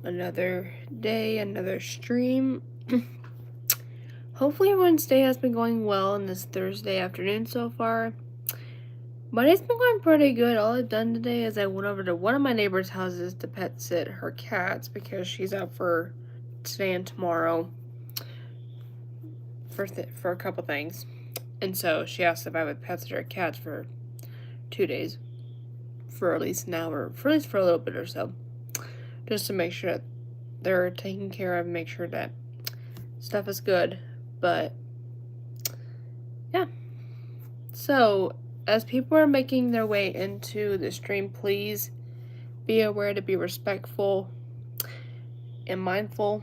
to another day, another stream. Hopefully everyone's day has been going well on this Thursday afternoon so far. But it's been going pretty good. All I've done today is I went over to one of my neighbor's houses to pet sit her cats because she's out for today and tomorrow for a couple things. And so she asked if I would pet sit her cats for 2 days. For at least an hour, for at least for a little bit or so. Just to make sure that they're taken care of, make sure that stuff is good. But yeah. So as people are making their way into the stream, please be aware to be respectful and mindful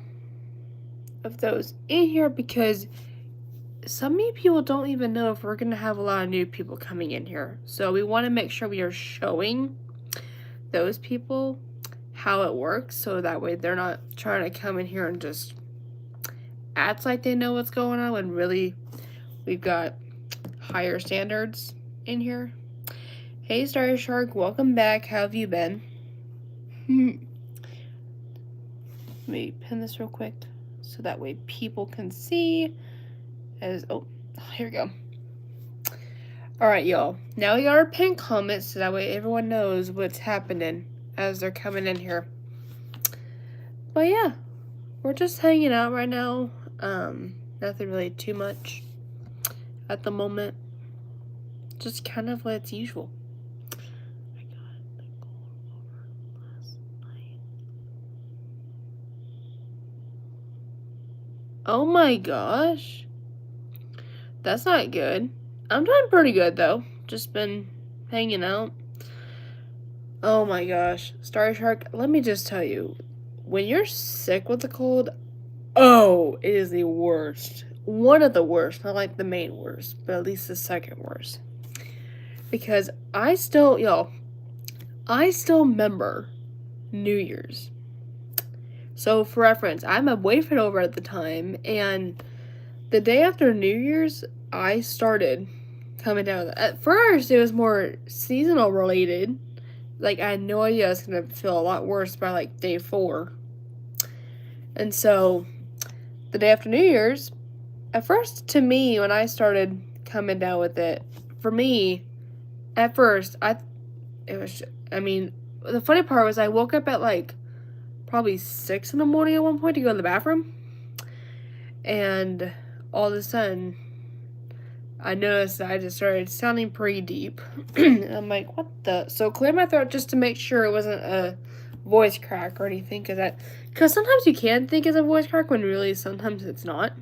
of those in here, because some new people don't even know if we're going to have a lot of new people coming in here. So we want to make sure we are showing those people how it works, so that way they're not trying to come in here and just act like they know what's going on when really we've got higher standards in here. Hey Star Shark, welcome back. How have you been? Let me pin this real quick so that way people can see. Oh, here we go. Alright, y'all. Now we got our pinned comments so that way everyone knows what's happening as they're coming in here. But yeah, we're just hanging out right now. Nothing really too much at the moment. Just kind of like usual. I got the gold over last night. Oh my gosh. That's not good. I'm doing pretty good though. Just been hanging out. Oh my gosh. Star Shark, let me just tell you, when you're sick with the cold, oh, it is the worst. One of the worst. Not like the main worst, but at least the second worst. Because I still remember New Year's. So for reference, I had my boyfriend over at the time, and the day after New Year's, I started coming down. At first, it was more seasonal related. Like, I had no idea I was going to feel a lot worse by, like, day 4. And so, the day after New Year's, at first, to me, when I started coming down with it, for me, at first, the funny part was I woke up at, like, probably 6 in the morning at one point to go to the bathroom. And all of a sudden, I noticed that I just started sounding pretty deep. And I'm like, what the? So cleared my throat just to make sure it wasn't a voice crack or anything. Because sometimes you can think it's a voice crack when really sometimes it's not.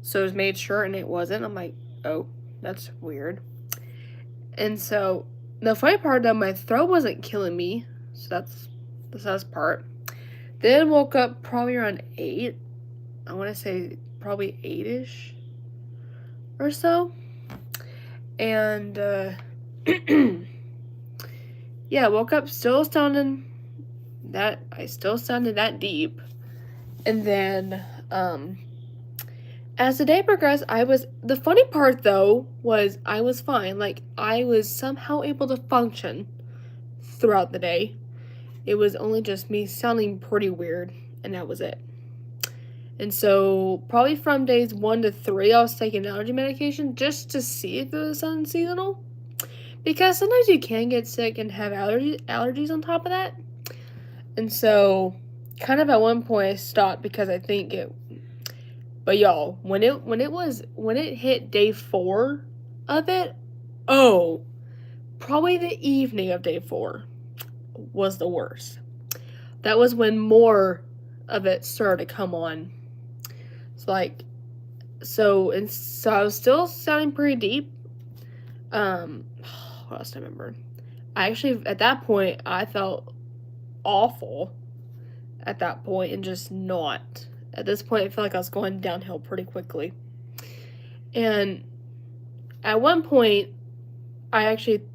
So I just made sure and it wasn't. I'm like, oh, that's weird. And so the funny part though, my throat wasn't killing me. So that's the sus part. Then woke up probably around 8. I want to say probably 8-ish. Or so. And yeah, woke up still sounding that deep. And then as the day progressed, the funny part though was I was fine. Like, I was somehow able to function throughout the day. It was only just me sounding pretty weird, and that was it. And so, probably from days 1 to 3, I was taking allergy medication just to see if it was unseasonal. Because sometimes you can get sick and have allergies on top of that. And so, kind of at one point, I stopped because I think it... But y'all, when it hit day 4 of it, probably the evening of day 4 was the worst. That was when more of it started to come on. So I was still sounding pretty deep. What else do I remember? I actually, at that point, I felt awful at that point and just not. At this point, I felt like I was going downhill pretty quickly. And at one point, I decided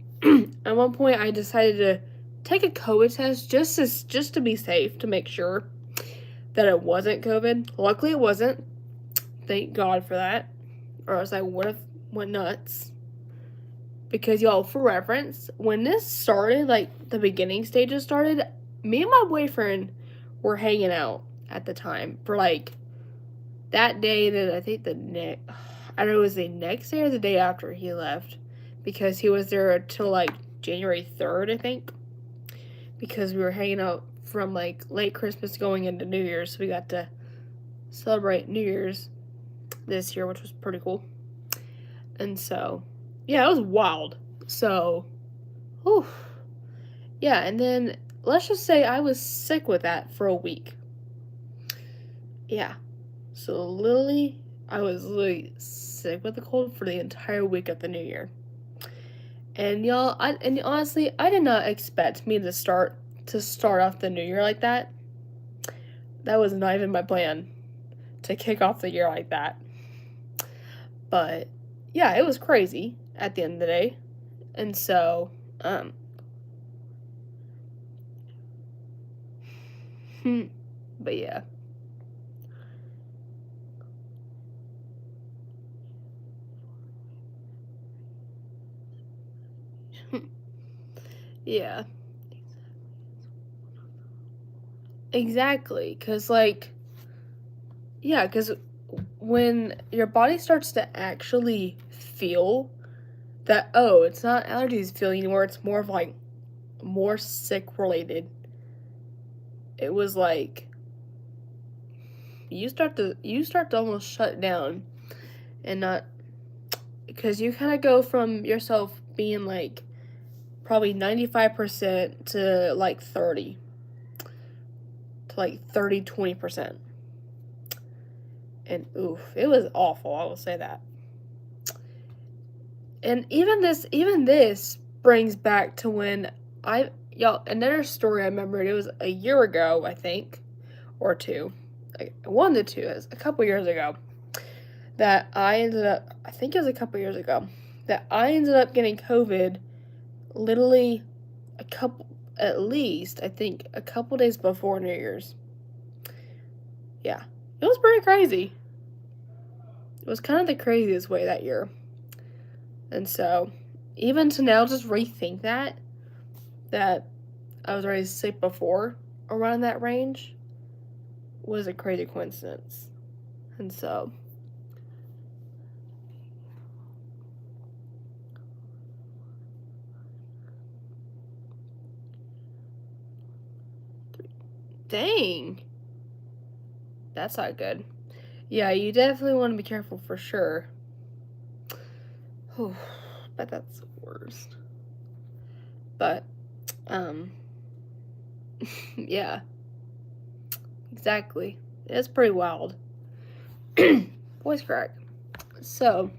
to take a COVID test just to be safe, to make sure that it wasn't COVID. Luckily, it wasn't. Thank God for that. Or else I would have went nuts. Because, y'all, for reference, when this started, like, the beginning stages started, me and my boyfriend were hanging out at the time for like that day. That I think I don't know, it was the next day or the day after he left, because he was there until like January 3rd, I think, because we were hanging out from like late Christmas going into New Year's, so we got to celebrate New Year's this year, which was pretty cool. And so, yeah, it was wild. So, whew. Yeah, and then let's just say I was sick with that for a week. Yeah. So literally, I was literally sick with the cold for the entire week of the New Year. And y'all, honestly, I did not expect me to start off the New Year like that. That was not even my plan, to kick off the year like that. But yeah, it was crazy at the end of the day. And so, but yeah. Yeah. Exactly. Because, like, yeah, because when your body starts to actually feel that, oh, it's not allergies feeling anymore, it's more of like more sick related. It was like you start to almost shut down, and not, because you kind of go from yourself being like probably 95% to like 20%. And oof, it was awful, I will say that. And even this brings back to when another story I remembered. It was a year ago, I think, or two, like 1 to 2, it was a couple years ago, that I think it was a couple years ago, that I ended up getting COVID literally at least, I think, a couple days before New Year's. Yeah. It was pretty crazy. It was kind of the craziest way that year. And so, even to now just rethink that I was already sick before around that range was a crazy coincidence. And so, dang, that's not good. Yeah, you definitely want to be careful for sure. But that's the worst. But, yeah, exactly. It's pretty wild. Voice crack. So,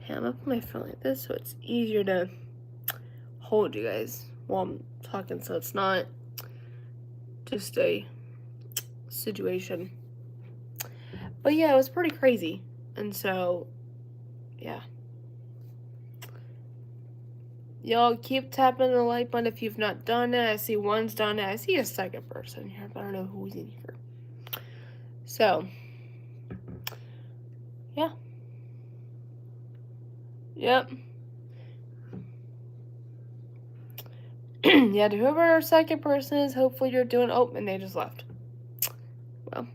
I'm gonna put my phone like this so it's easier to hold you guys while I'm talking, so it's not just a situation. But yeah, it was pretty crazy. And so, yeah. Y'all keep tapping the like button if you've not done it. I see one's done it. I see a second person here, but I don't know who's in here. So, yeah. Yep. Yeah, to whoever our second person is, hopefully you're doing. Oh, and they just left. Well.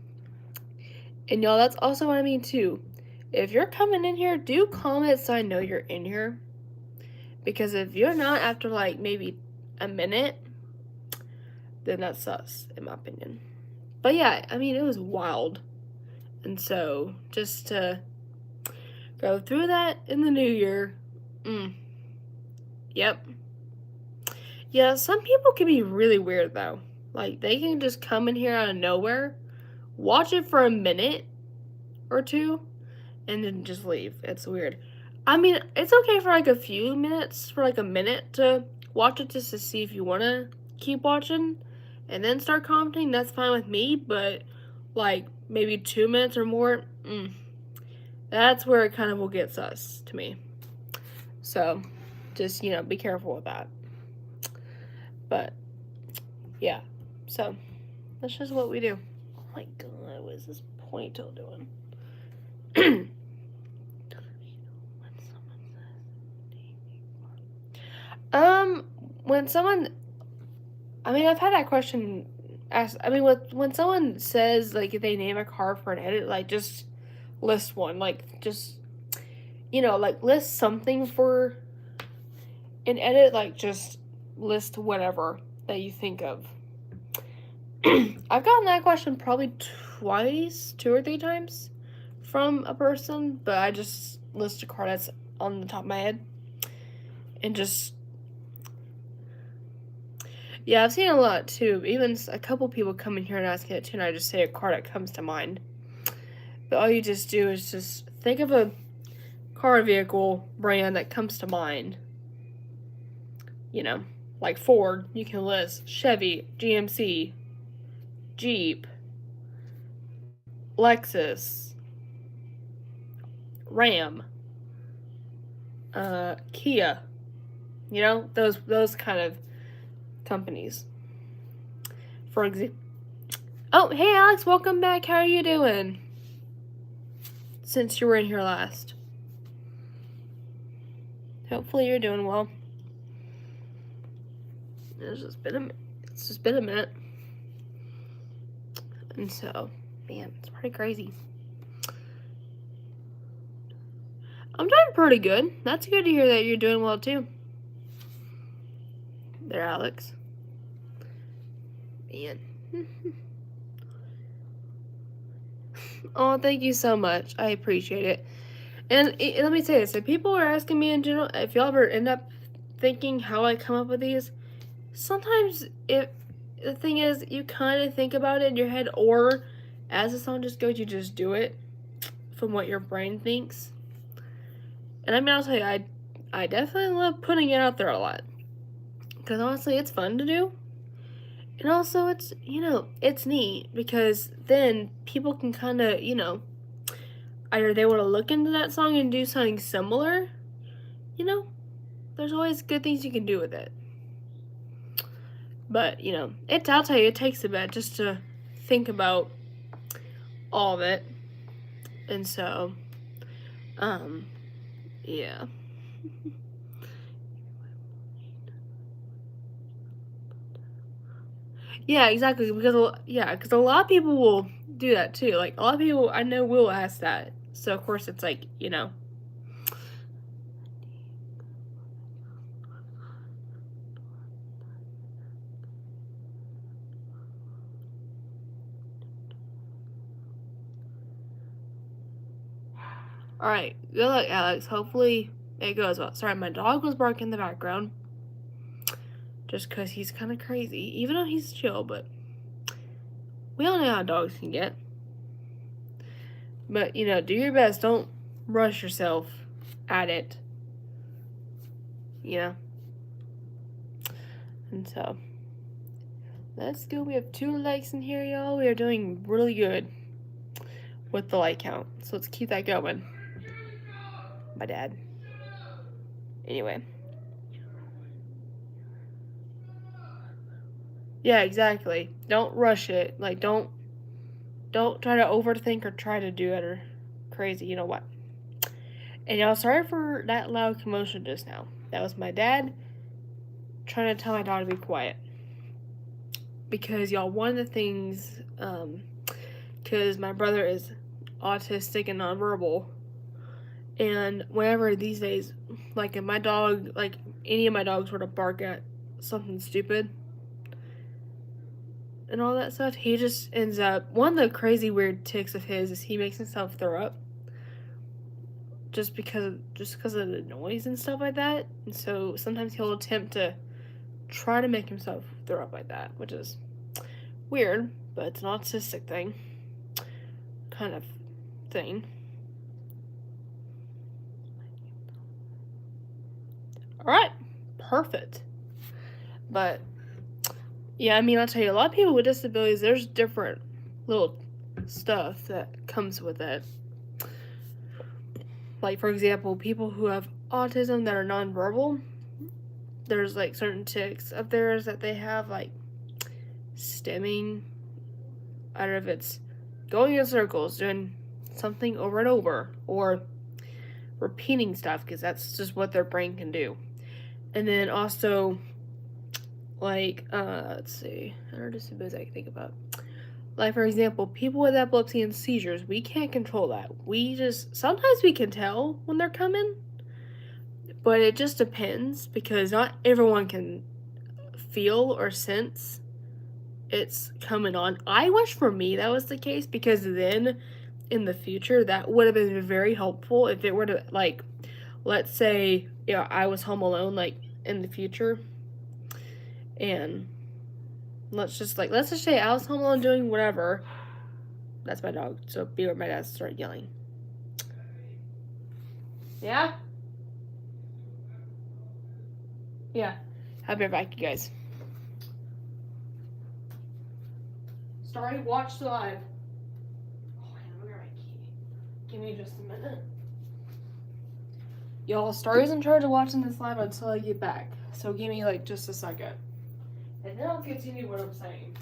And y'all, that's also what I mean too. If you're coming in here, do comment so I know you're in here. Because if you're not after like maybe a minute, then that's sus, in my opinion. But yeah, I mean, it was wild. And so, just to go through that in the new year, yep. Yeah, some people can be really weird though. Like, they can just come in here out of nowhere, watch it for a minute or two, and then just leave. It's weird. I mean, it's okay for like a few minutes, for like a minute to watch it just to see if you want to keep watching and then start commenting. That's fine with me, but like maybe 2 minutes or more, that's where it kind of will get sus to me. So just, be careful with that. But yeah, so that's just what we do. Oh my god, what is this Pointo doing? When someone, I mean, I've had that question when someone says, like, if they name a car for an edit, like, just list one. Like, just, like, list something for an edit. Like, just list whatever that you think of. I've gotten that question probably twice, 2 or 3 times from a person, but I just list a car that's on the top of my head. And just, yeah, I've seen a lot too. Even a couple people come in here and ask it too, and I just say a car that comes to mind. But all you just do is just think of a car or vehicle brand that comes to mind. Like Ford, you can list Chevy, GMC, Jeep, Lexus, Ram, Kia. Those kind of companies. For example. Oh, hey Alex, welcome back. How are you doing? Since you were in here last. Hopefully you're doing well. It's just been a minute. And so, man, it's pretty crazy. I'm doing pretty good. That's good to hear that you're doing well too. There, Alex. Man. Oh, thank you so much. I appreciate it. And let me say this. If people are asking me in general, if y'all ever end up thinking how I come up with these, sometimes the thing is, you kind of think about it in your head, or as the song just goes, you just do it from what your brain thinks. And I mean, I'll tell you, I definitely love putting it out there a lot. Because honestly, it's fun to do. And also, it's, it's neat. Because then people can kind of, either they want to look into that song and do something similar. There's always good things you can do with it. But, I'll tell you, it takes a bit just to think about all of it. And so, yeah. Yeah, exactly. Because a lot of people will do that too. Like, a lot of people I know will ask that. So, of course, it's like, Alright, good luck, Alex. Hopefully it goes well. Sorry, my dog was barking in the background. Just because he's kind of crazy. Even though he's chill, but we all know how dogs can get. But, do your best. Don't rush yourself at it. And so, let's go. We have 2 likes in here, y'all. We are doing really good with the like count. So let's keep that going. My dad. Anyway. Yeah, exactly. Don't rush it. Like, don't try to overthink or try to do it or crazy. You know what? And y'all, sorry for that loud commotion just now. That was my dad trying to tell my dog to be quiet. Because, y'all, one of the things, because my brother is autistic and nonverbal, and whenever these days, like, if my dog, like, any of my dogs were to bark at something stupid, and all that stuff, he just ends up, one of the crazy weird tics of his is he makes himself throw up. Just because of the noise and stuff like that. And so sometimes he'll attempt to try to make himself throw up like that, which is weird, but it's an autistic thing. Kind of thing. Alright, perfect. But, yeah, I mean, I'll tell you, a lot of people with disabilities, there's different little stuff that comes with it. Like, for example, people who have autism that are nonverbal, there's, like, certain tics of theirs that they have, like, stimming. I don't know if it's going in circles, doing something over and over, or repeating stuff, because that's just what their brain can do. And then also, Like, let's see, other disabilities I can think about. Like, for example, people with epilepsy and seizures, we can't control that. Sometimes we can tell when they're coming, but it just depends because not everyone can feel or sense it's coming on. I wish for me that was the case because then in the future that would have been very helpful if it were to, like, let's say, I was home alone, like, in the future, and let's just say I was home alone doing whatever. That's my dog, so be where my dad started yelling. Yeah? Yeah. I'll be right back, you guys. Starry, watch the live. Oh, I'm gonna my key. Give me just a minute. Y'all, Starry's in charge of watching this live until I get back. So give me, like, just a second. And then I'll continue what I'm saying.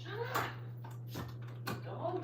Shut up! Dog.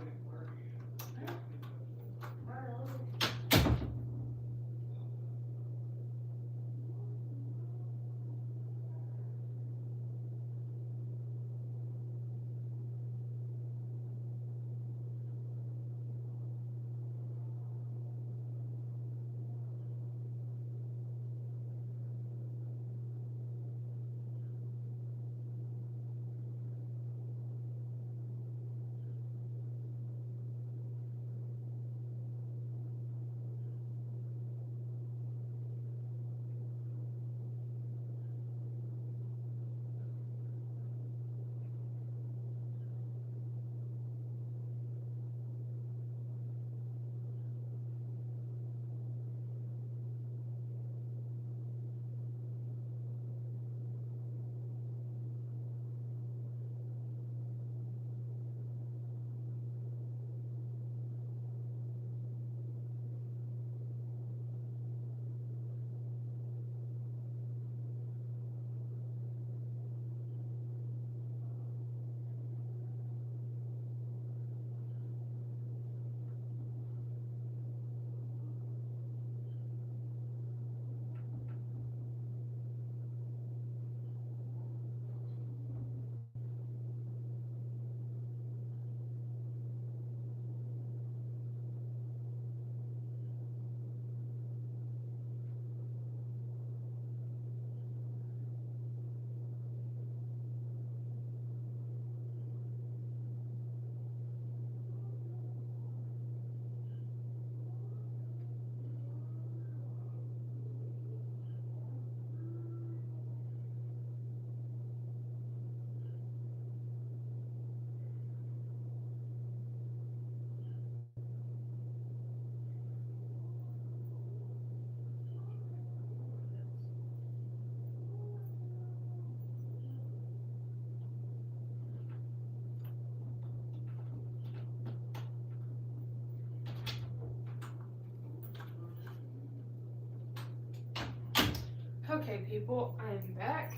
Okay, people, I'm back.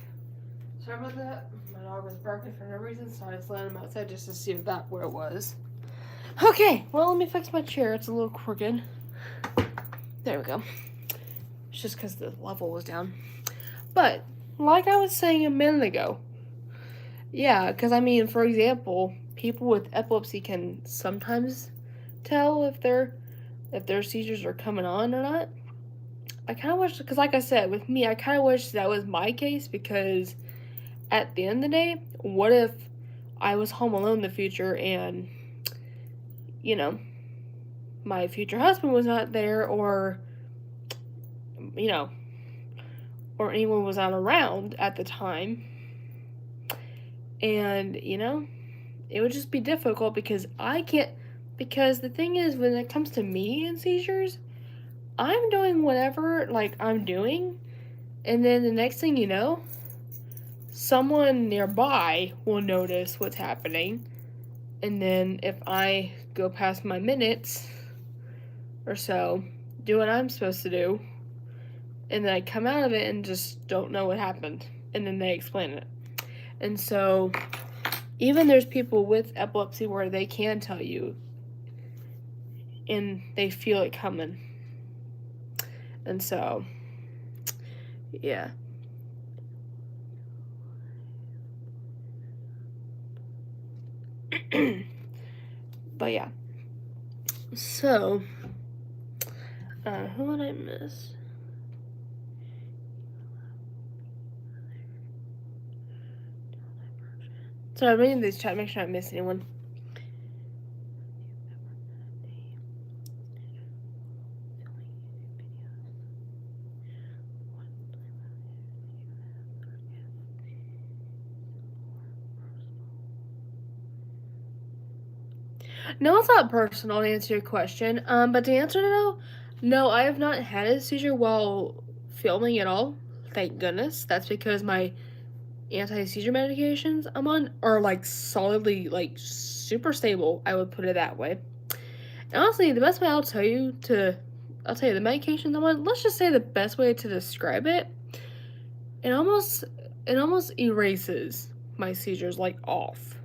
Sorry about that. My dog was barking for no reason, so I just let him outside just to see if that where it was. Okay, well, let me fix my chair. It's a little crooked. There we go. It's just because the level was down. But, like I was saying a minute ago, yeah, because I mean, for example, people with epilepsy can sometimes tell if their seizures are coming on or not. I kind of wish, because like I said, with me, I kind of wish that was my case because at the end of the day, what if I was home alone in the future and, my future husband was not there or, or anyone was not around at the time. And, it would just be difficult because because the thing is, when it comes to me and seizures, I'm doing whatever, like, I'm doing, and then the next thing you know, someone nearby will notice what's happening, and then if I go past my minutes or so, do what I'm supposed to do, and then I come out of it and just don't know what happened, and then they explain it. And so, even there's people with epilepsy where they can tell you, and they feel it coming. And so, yeah. But yeah. So, who would I miss? So I'm reading this chat, make sure I don't miss anyone. No, it's not personal to answer your question. But to answer no, I have not had a seizure while filming at all. Thank goodness. That's because my anti-seizure medications I'm on are like solidly like super stable. I would put it that way. And honestly, the best way I'll tell you the medications I'm on. Let's just say the best way to describe it. It almost erases my seizures like off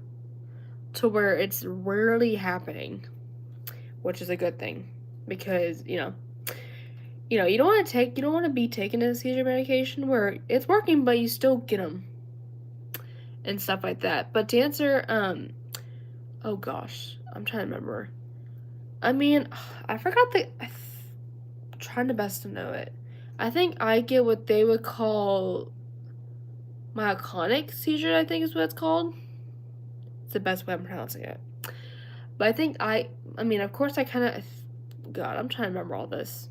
to where it's rarely happening, which is a good thing because you don't want to be taking a seizure medication where it's working but you still get them and stuff like that. But to answer oh gosh, I'm trying to remember. I mean, I forgot I'm trying to best to know it. I think I get what they would call myoclonic seizure, I think is what it's called. It's the best way I'm pronouncing it. But I think I mean, of course I kind of, God, I'm trying to remember all this.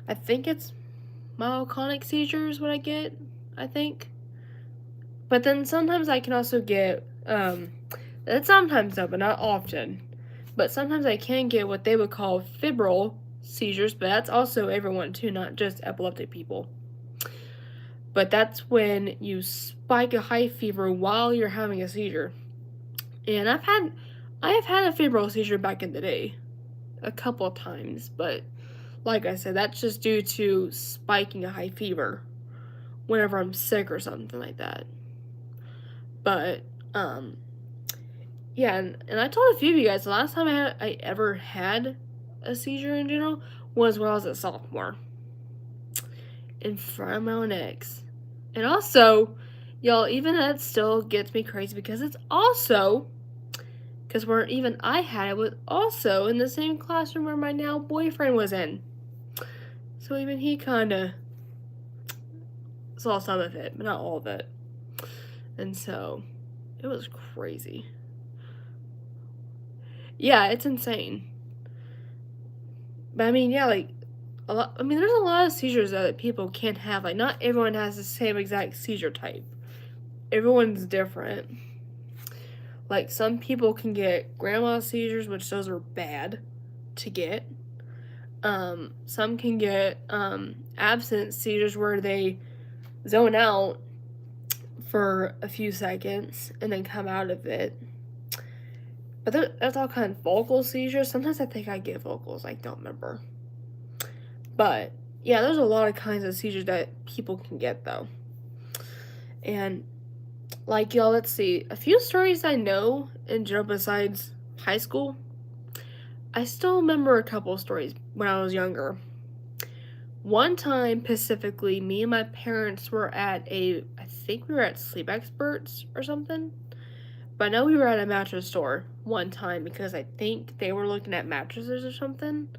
I think it's myoclonic seizures what I get, I think. But then sometimes I can also get, that's sometimes though, but not often. But sometimes I can get what they would call febrile seizures, but that's also everyone too, not just epileptic people. But that's when you spike a high fever while you're having a seizure. And I have had a febrile seizure back in the day, a couple of times, but like I said, that's just due to spiking a high fever whenever I'm sick or something like that. But yeah, and I told a few of you guys the last time I ever had a seizure in general was when I was a sophomore in front of my own ex. And also, y'all, even that still gets me crazy because it's also because where even I had it was also in the same classroom where my now boyfriend was in. So even he kind of saw some of it, but not all of it. And so it was crazy. Yeah, it's insane. But I mean, yeah, like there's a lot of seizures that people can't have. Like, not everyone has the same exact seizure type. Everyone's different. Like, some people can get grandma seizures, which those are bad to get. Some can get absence seizures where they zone out for a few seconds and then come out of it. But that's all kind of vocal seizures. Sometimes I think I get vocals. I don't remember. But yeah, there's a lot of kinds of seizures that people can get though. And like y'all, let's see. A few stories I know in general besides high school. I still remember a couple of stories when I was younger. One time specifically, me and my parents were I think we were at Sleep Experts or something. But I know we were at a mattress store one time because I think they were looking at mattresses or something.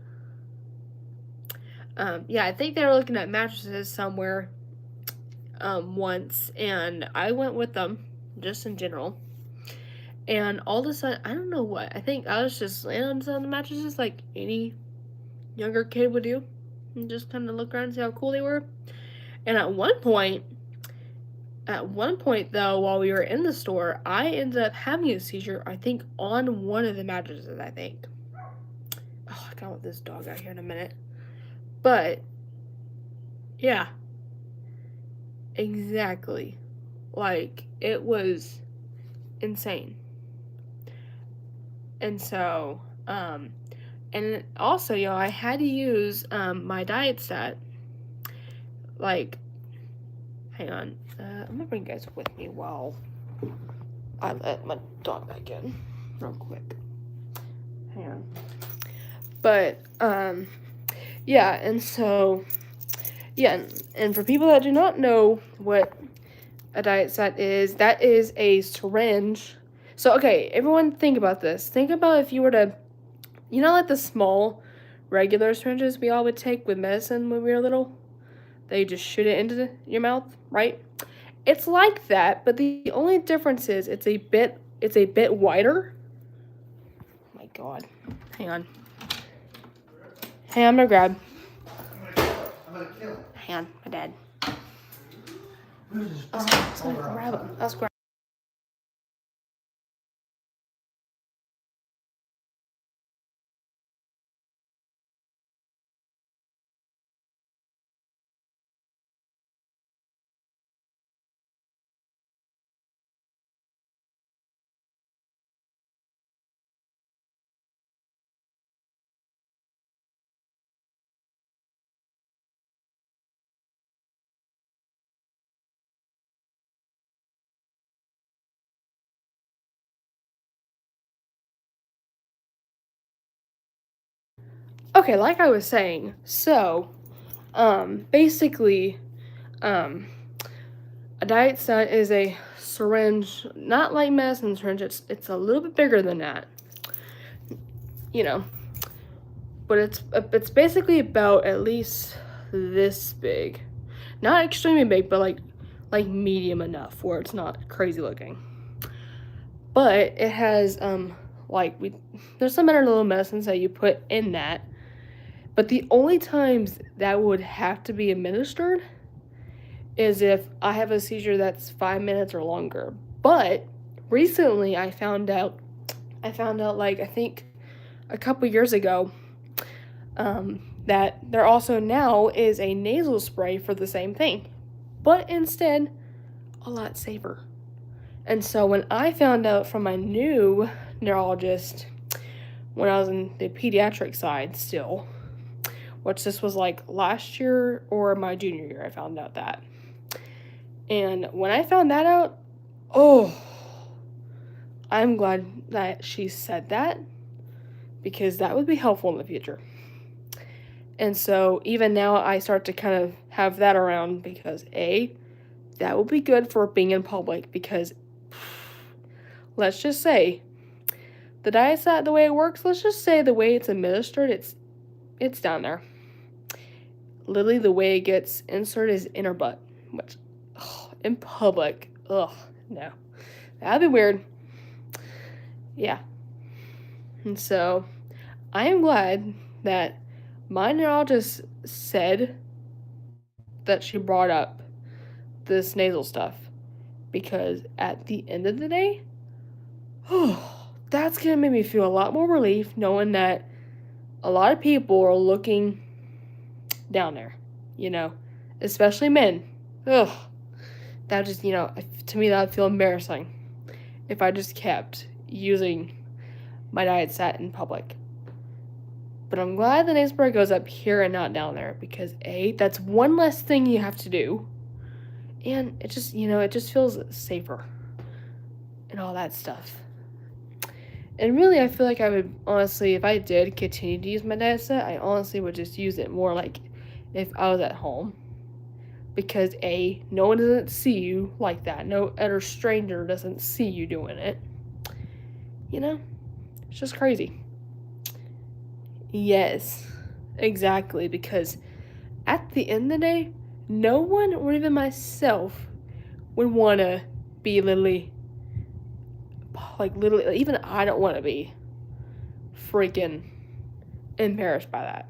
Yeah, I think they were looking at mattresses somewhere once, and I went with them, just in general. And all of a sudden, I don't know what, I think I was just laying on some of the mattresses like any younger kid would do, and just kind of look around and see how cool they were. And at one point, though, while we were in the store, I ended up having a seizure, I think, on one of the mattresses, I think. Oh, I got this dog out here in a minute. But, yeah. Exactly. Like, it was insane. And so, and also, I had to use, my diet stat. Like, hang on. I'm gonna bring you guys with me while I let my dog back in real quick. Hang on. But, yeah, and so Yeah, and for people that do not know what a diet set is, that is a syringe. So, okay, everyone think about this. Think about if you were to, like the small regular syringes we all would take with medicine when we were little? They just shoot it into your mouth, right? It's like that, but the only difference is it's a bit wider. Oh my god. Hang on. Hey, I'm gonna grab. I'm gonna kill him. Hang on, my dad. Who's this? I was gonna grab him. I was grab. Okay, like I was saying, so, basically, um, a diet set is a syringe, not like medicine syringe. It's a little bit bigger than that, you know. But it's basically about at least this big, not extremely big, but like medium enough where it's not crazy looking. But it has there's some other little medicines that you put in that. But the only times that would have to be administered is if I have a seizure that's 5 minutes or longer. But recently I found out like I think a couple years ago that there also now is a nasal spray for the same thing, but instead a lot safer. And so when I found out from my new neurologist when I was in the pediatric side still, which this was like last year or my junior year, I found out that. And when I found that out, oh, I'm glad that she said that because that would be helpful in the future. And so even now I start to kind of have that around because that will be good for being in public because let's just say the diet's not the way it works. Let's just say the way it's administered, it's down there. Literally the way it gets inserted is in her butt, which in public, no, that'd be weird. Yeah, and so I am glad that my neurologist said that she brought up this nasal stuff because at the end of the day, that's gonna make me feel a lot more relief knowing that a lot of people are looking down there, especially men. That just, to me, that would feel embarrassing if I just kept using my diet set in public. But I'm glad the nasal spray goes up here and not down there because that's one less thing you have to do. And it just, it just feels safer and all that stuff. And really, I feel like I would, honestly, if I did continue to use my diet set, I honestly would just use it more like if I was at home. Because no one doesn't see you like that. No other stranger doesn't see you doing it. It's just crazy. Yes, exactly, because at the end of the day, no one, or even myself, would want to be literally, even I don't want to be freaking embarrassed by that.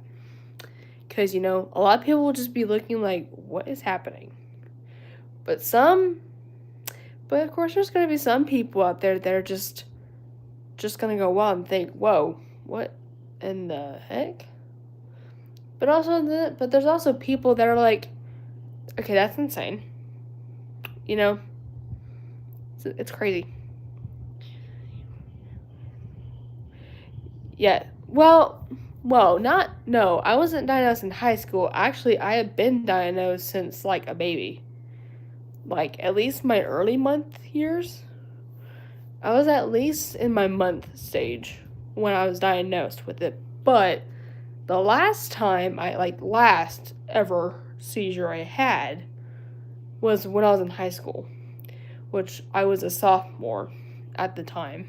Because, a lot of people will just be looking like, what is happening? But of course, there's going to be some people out there that are just going to go wild and think, whoa, what in the heck? But there's also people that are like, okay, that's insane. It's crazy. Yeah, well, no, I wasn't diagnosed in high school. Actually, I have been diagnosed since, like, a baby. Like, at least my early month years. I was at least in my month stage when I was diagnosed with it. But the last time last ever seizure I had was when I was in high school, which I was a sophomore at the time.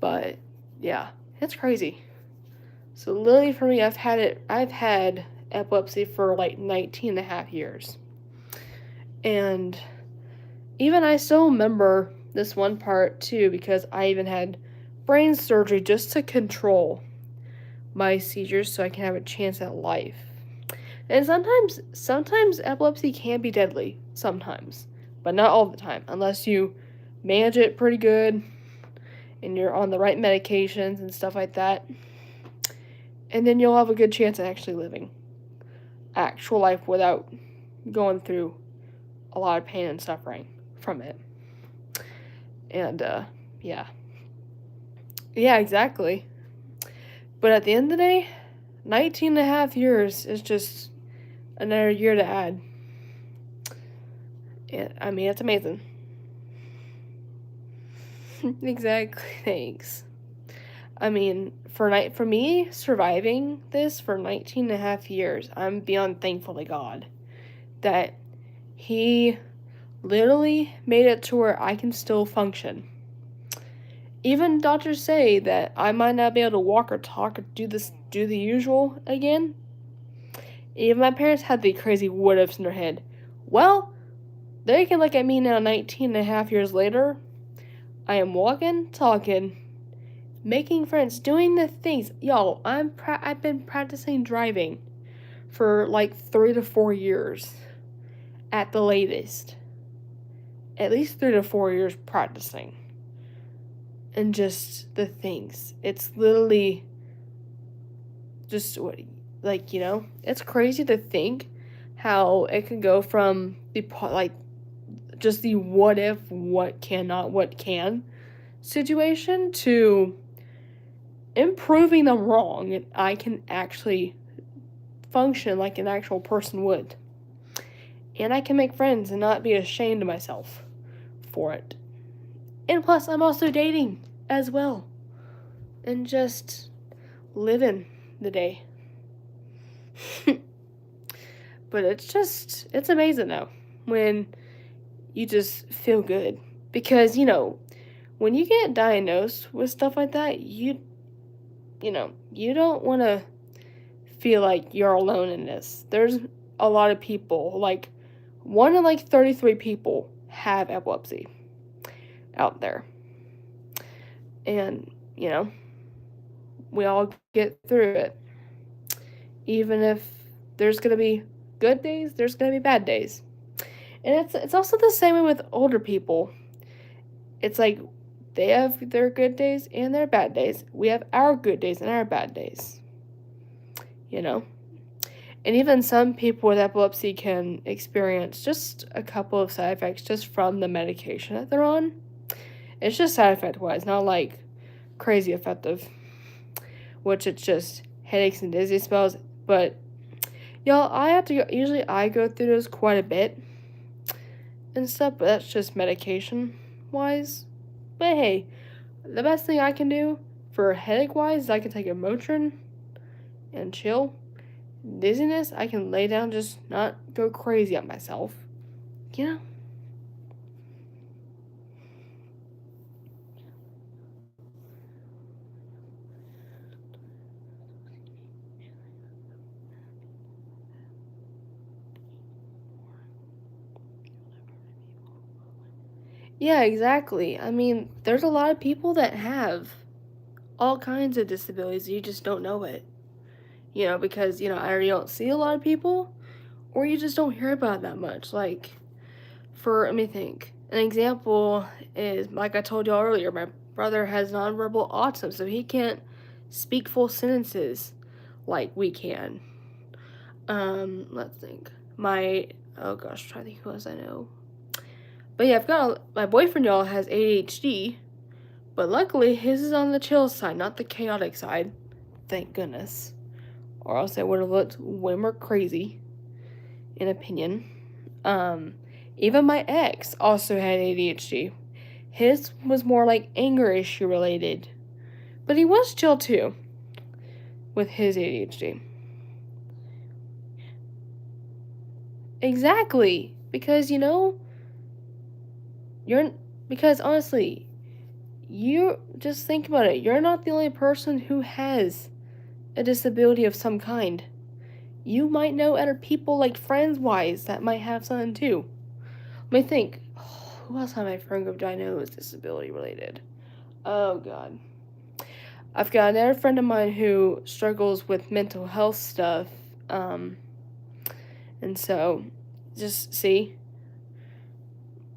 But yeah, it's crazy. So literally for me, I've had epilepsy for like 19 and a half years. And even I still remember this one part too, because I even had brain surgery just to control my seizures so I can have a chance at life. And sometimes epilepsy can be deadly, sometimes, but not all the time, unless you manage it pretty good and you're on the right medications and stuff like that. And then you'll have a good chance at actually living actual life without going through a lot of pain and suffering from it. And yeah. Yeah, exactly. But at the end of the day, 19 and a half years is just another year to add. I mean, it's amazing. Exactly, thanks. I mean, for me, surviving this for 19 and a half years, I'm beyond thankful to God that He literally made it to where I can still function. Even doctors say that I might not be able to walk or talk or do the usual again. Even my parents had the crazy what ifs in their head. Well, they can look at me now 19 and a half years later. I am walking, talking, making friends, doing the things. Y'all, I've been practicing driving for like 3 to 4 years at the latest. At least 3 to 4 years practicing. And just the things. It's literally just like, it's crazy to think how it can go from just the what if, what cannot, what can situation to improving them wrong, and I can actually function like an actual person would. And I can make friends and not be ashamed of myself for it. And plus, I'm also dating as well. And just living the day. But it's amazing though when you just feel good. Because, when you get diagnosed with stuff like that, you don't want to feel like you're alone in this. There's a lot of people, like 1 in 33 people have epilepsy out there. And, we all get through it. Even if there's going to be good days, there's going to be bad days. And it's also the same way with older people. It's like they have their good days and their bad days. We have our good days and our bad days. And even some people with epilepsy can experience just a couple of side effects just from the medication that they're on. It's just side effect wise, not like crazy effective, which it's just headaches and dizzy spells. But y'all, usually I go through those quite a bit and stuff, but that's just medication wise. But hey, the best thing I can do for headache wise is I can take a Motrin and chill. Dizziness, I can lay down, just not go crazy on myself. Yeah, exactly. I mean, there's a lot of people that have all kinds of disabilities. You just don't know it. Because, either you don't see a lot of people or you just don't hear about it that much. Like, let me think. An example is, like I told y'all earlier, my brother has nonverbal autism, so he can't speak full sentences like we can. Let's think. Oh gosh, I'm trying to think who else I know. But yeah, my boyfriend, y'all, has ADHD, but luckily his is on the chill side, not the chaotic side. Thank goodness. Or else it would have looked way more crazy, in opinion. Even my ex also had ADHD. His was more like anger issue related. But he was chill too with his ADHD. Exactly. Because, you're, because honestly, you just think about it. You're not the only person who has a disability of some kind. You might know other people, like friends wise, that might have something too. Let me think. Who else have my friend group that I know is disability related? Oh, God. I've got another friend of mine who struggles with mental health stuff. And so, just see.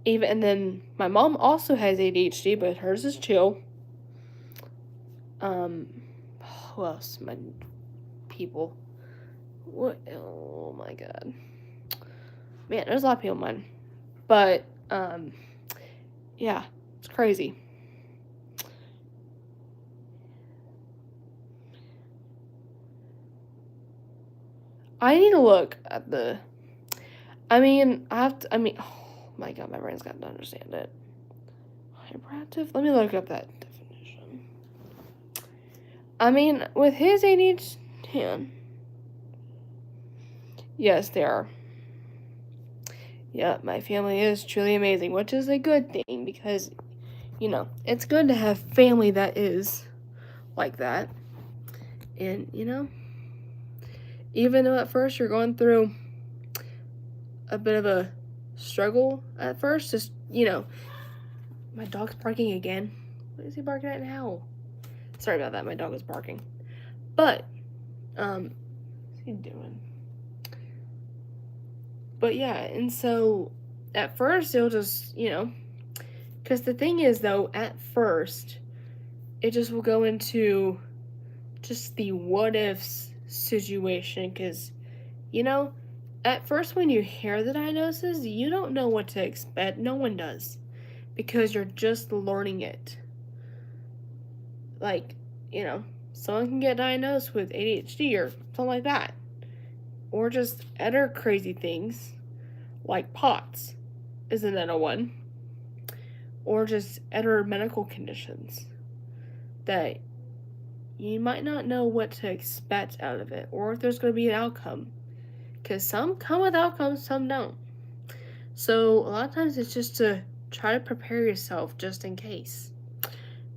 Even, and then my mom also has ADHD, but hers is chill. Um, who else? My people. What? Oh my God. Man, there's a lot of people in mine. But, yeah, it's crazy. I need to look at the. Oh my God, my brain's got to understand it. Hyperactive? Let me look up that definition. With his ADHD. Yes, they are. Yeah, my family is truly amazing, which is a good thing because, it's good to have family that is like that. And, even though at first you're going through a bit of a struggle at first, just, my dog's barking again. What is he barking at now? Sorry about that, my dog is barking. But, what's he doing? But yeah, and so at first it'll just, because the thing is though, at first, it just will go into just the what ifs situation because, at first when you hear the diagnosis, you don't know what to expect. No one does because you're just learning it. Like, someone can get diagnosed with ADHD or something like that. Or just other crazy things like POTS is another one. Or just other medical conditions that you might not know what to expect out of it or if there's going to be an outcome. Because some come with outcomes, some don't. So a lot of times it's just to try to prepare yourself just in case.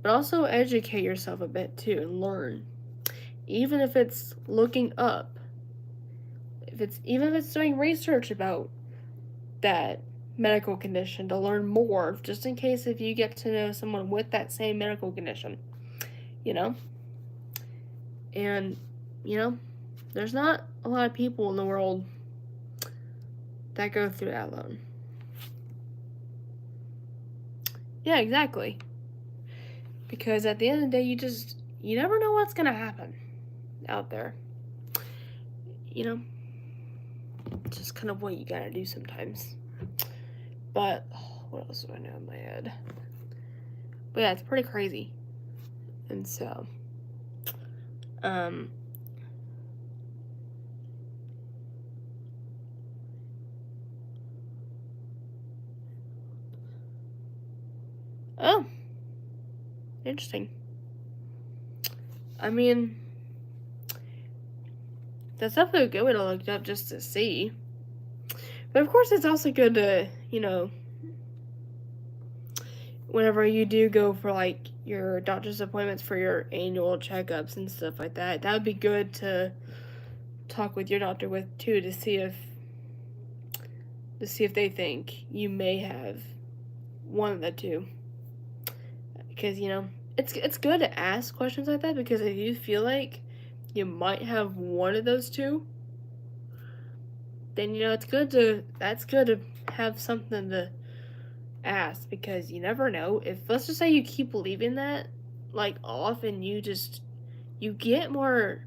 But also educate yourself a bit too and learn. Even if it's looking up. Even if it's doing research about that medical condition to learn more, just in case if you get to know someone with that same medical condition. And, there's not a lot of people in the world that go through that alone. Yeah, exactly. Because at the end of the day, you never know what's going to happen out there. It's just kind of what you gotta do sometimes. But, what else do I know in my head? But yeah, it's pretty crazy. And so, oh, interesting. That's definitely a good way to look it up just to see. But of course, it's also good to, whenever you do go for like your doctor's appointments for your annual checkups and stuff like that, that would be good to talk with your doctor with too to see if they think you may have one of the two. Because it's good to ask questions like that because if you feel like you might have one of those two, then that's good to have something to ask because you never know. If let's just say you keep leaving that like off and you get more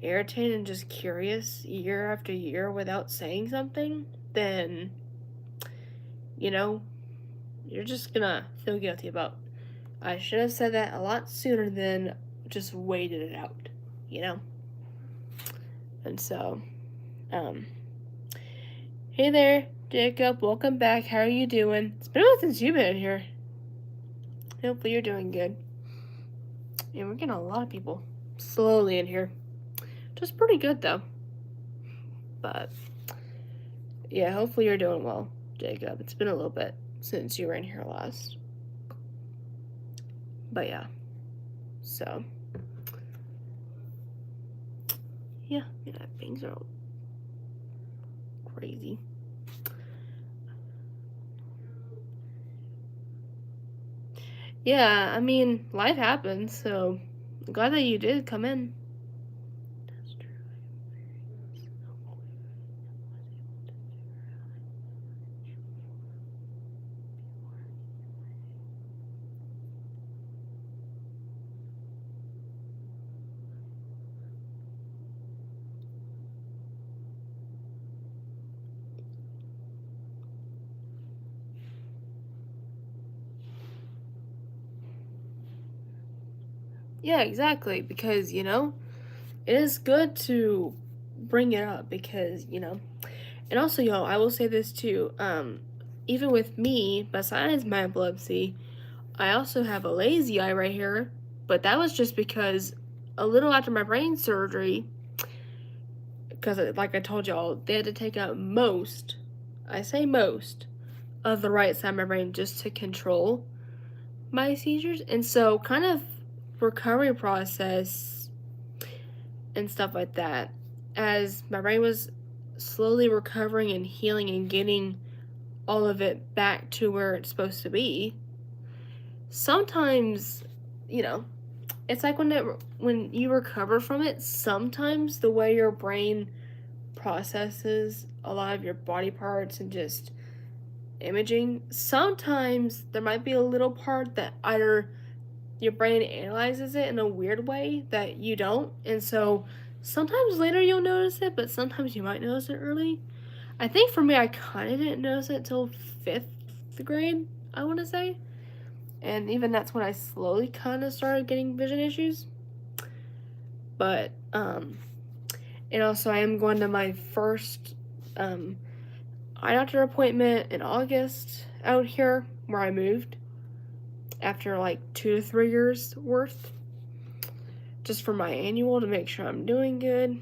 irritated and just curious year after year without saying something, then you're just gonna feel guilty about I should have said that a lot sooner than just waited it out, And so, hey there, Jacob, welcome back. How are you doing? It's been a while since you've been in here. Hopefully you're doing good. Yeah, we're getting a lot of people slowly in here. Just pretty good, though. But, yeah, hopefully you're doing well, Jacob. It's been a little bit since you were in here last. But yeah, so yeah, things are crazy. Yeah, I mean, life happens, so I'm glad that you did come in. Yeah, exactly, because, it is good to bring it up because, and also, y'all, I will say this too. Even with me, besides my epilepsy, I also have a lazy eye right here, but that was just because a little after my brain surgery, because like I told y'all, they had to take out most, I say most, of the right side of my brain just to control my seizures. And so, kind of recovery process and stuff like that, as my brain was slowly recovering and healing and getting all of it back to where it's supposed to be. Sometimes, you know, it's like when you recover from it, sometimes the way your brain processes a lot of your body parts and just imaging, sometimes there might be a little part that either your brain analyzes it in a weird way that you don't, and so sometimes later you'll notice it, but sometimes you might notice it early. I think for me, I kind of didn't notice it till 5th grade, I want to say, and even that's when I slowly kind of started getting vision issues. But and also I am going to my first eye doctor appointment in August out here where I moved after like 2 to 3 years worth, just for my annual to make sure I'm doing good.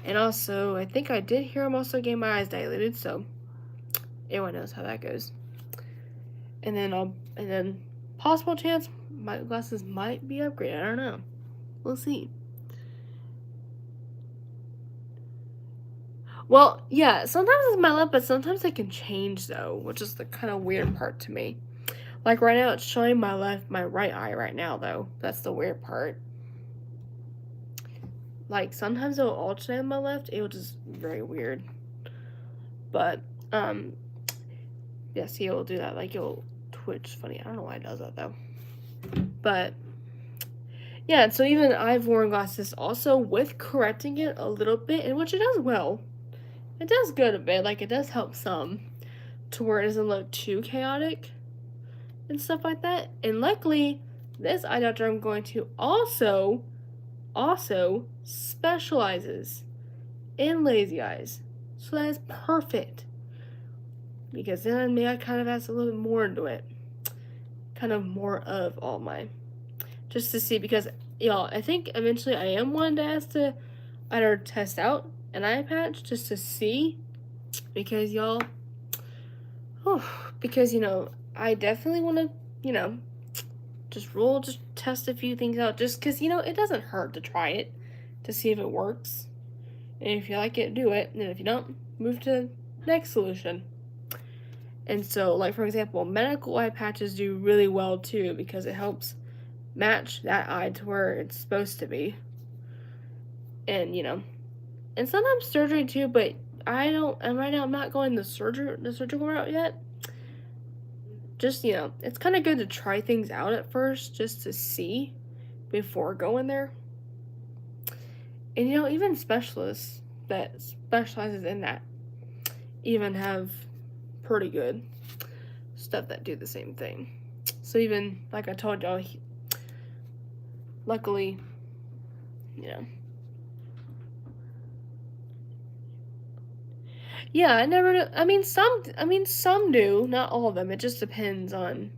And also, I think I did hear I'm also getting my eyes dilated, so everyone knows how that goes. And then possible chance my glasses might be upgraded. I don't know. We'll see. Well, yeah, sometimes it's my left, but sometimes it can change though, which is the kind of weird part to me. Like right now, it's showing my right eye right now though. That's the weird part. Like sometimes it'll alternate on my left. It was just very weird. But yeah, see, it'll do that. Like it'll twitch funny. I don't know why it does that though. But yeah, so even I've worn glasses also with correcting it a little bit, and which it does well. It does good a bit. Like it does help some to where it doesn't look too chaotic and stuff like that. And luckily, this eye doctor I'm going to also specializes in lazy eyes. So that is perfect. Because then I kind of has a little bit more into it. Kind of more of all my. Just to see, because, y'all, I think eventually I am one to ask to either test out an eye patch just to see. Because, y'all, because, I definitely want to, just test a few things out. Just because, it doesn't hurt to try it to see if it works. And if you like it, do it. And if you don't, move to the next solution. And so, like, for example, medical eye patches do really well, too, because it helps match that eye to where it's supposed to be. And, and sometimes surgery, too, but and right now I'm not going the surgical route yet. Just, it's kind of good to try things out at first, just to see before going there. And, even specialists that specializes in that even have pretty good stuff that do the same thing. So even, like I told y'all, luckily, yeah, I never know. Some do, not all of them. It just depends on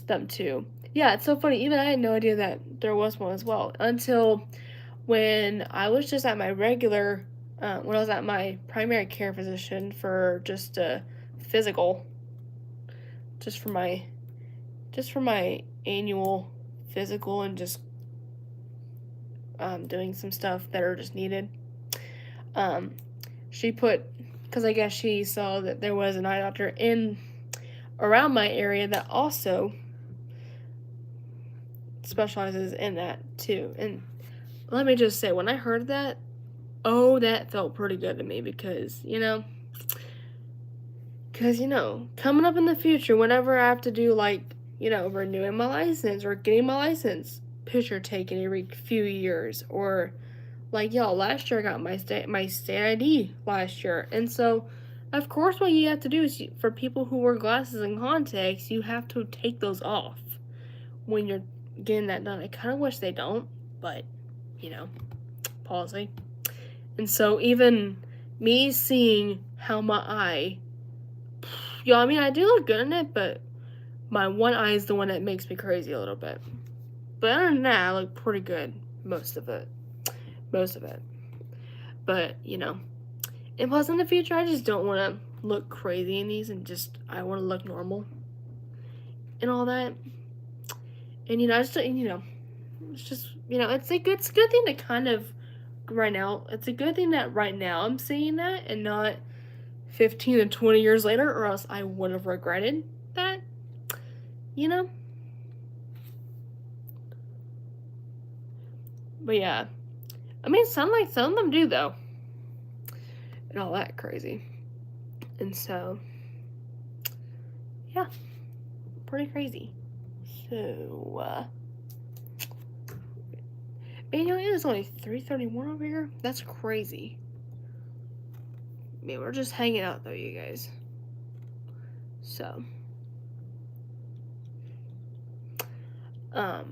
them too. Yeah, it's so funny. Even I had no idea that there was one as well until when I was just at my regular when I was at my primary care physician for just a physical, just for my annual physical and just doing some stuff that are just needed. She put, because I guess she saw that there was an eye doctor in around my area that also specializes in that too. And let me just say, when I heard that, oh, that felt pretty good to me because, coming up in the future, whenever I have to do renewing my license or getting my license picture taken every few years, or like y'all, last year I got my state ID last year, and so of course what you have to do is for people who wear glasses and contacts, you have to take those off when you're getting that done. I kind of wish they don't, but policy. And so even me seeing how my eye, I do look good in it, but my one eye is the one that makes me crazy a little bit. But other than that, I look pretty good most of it. But, and plus in the future, I just don't want to look crazy in these, and I want to look normal and all that. And, it's just, it's a good thing to kind of right now. It's a good thing that right now I'm saying that and not 15 to 20 years later, or else I would have regretted that, But yeah, some of them do though, and all that crazy. And so, yeah, pretty crazy. So, it is only 3:31 over here. That's crazy. We're just hanging out though, you guys. So, let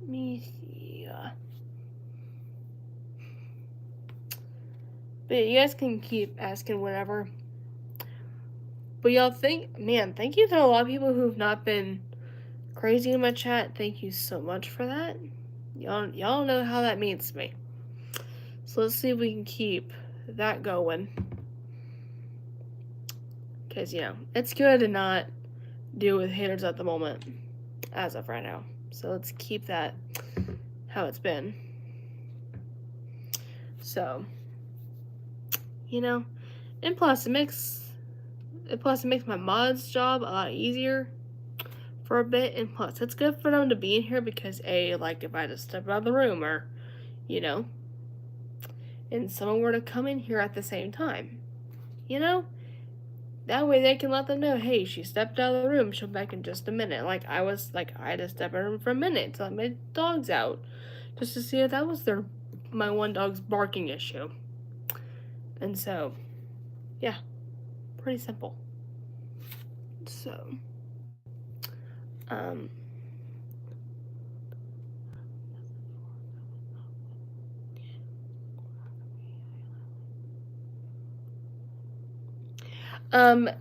me see. But you guys can keep asking whatever. But y'all thank you to a lot of people who've not been crazy in my chat. Thank you so much for that. Y'all know how that means to me. So let's see if we can keep that going. Because, it's good to not deal with haters at the moment, as of right now. So let's keep that how it's been. So, and plus it makes my mod's job a lot easier for a bit, and plus it's good for them to be in here because if I just step out of the room or, and someone were to come in here at the same time, that way they can let them know, hey, she stepped out of the room, she'll be back in just a minute. I had to step out of the room for a minute to let my dogs out, just to see if that was my one dog's barking issue. And so, yeah, pretty simple. So,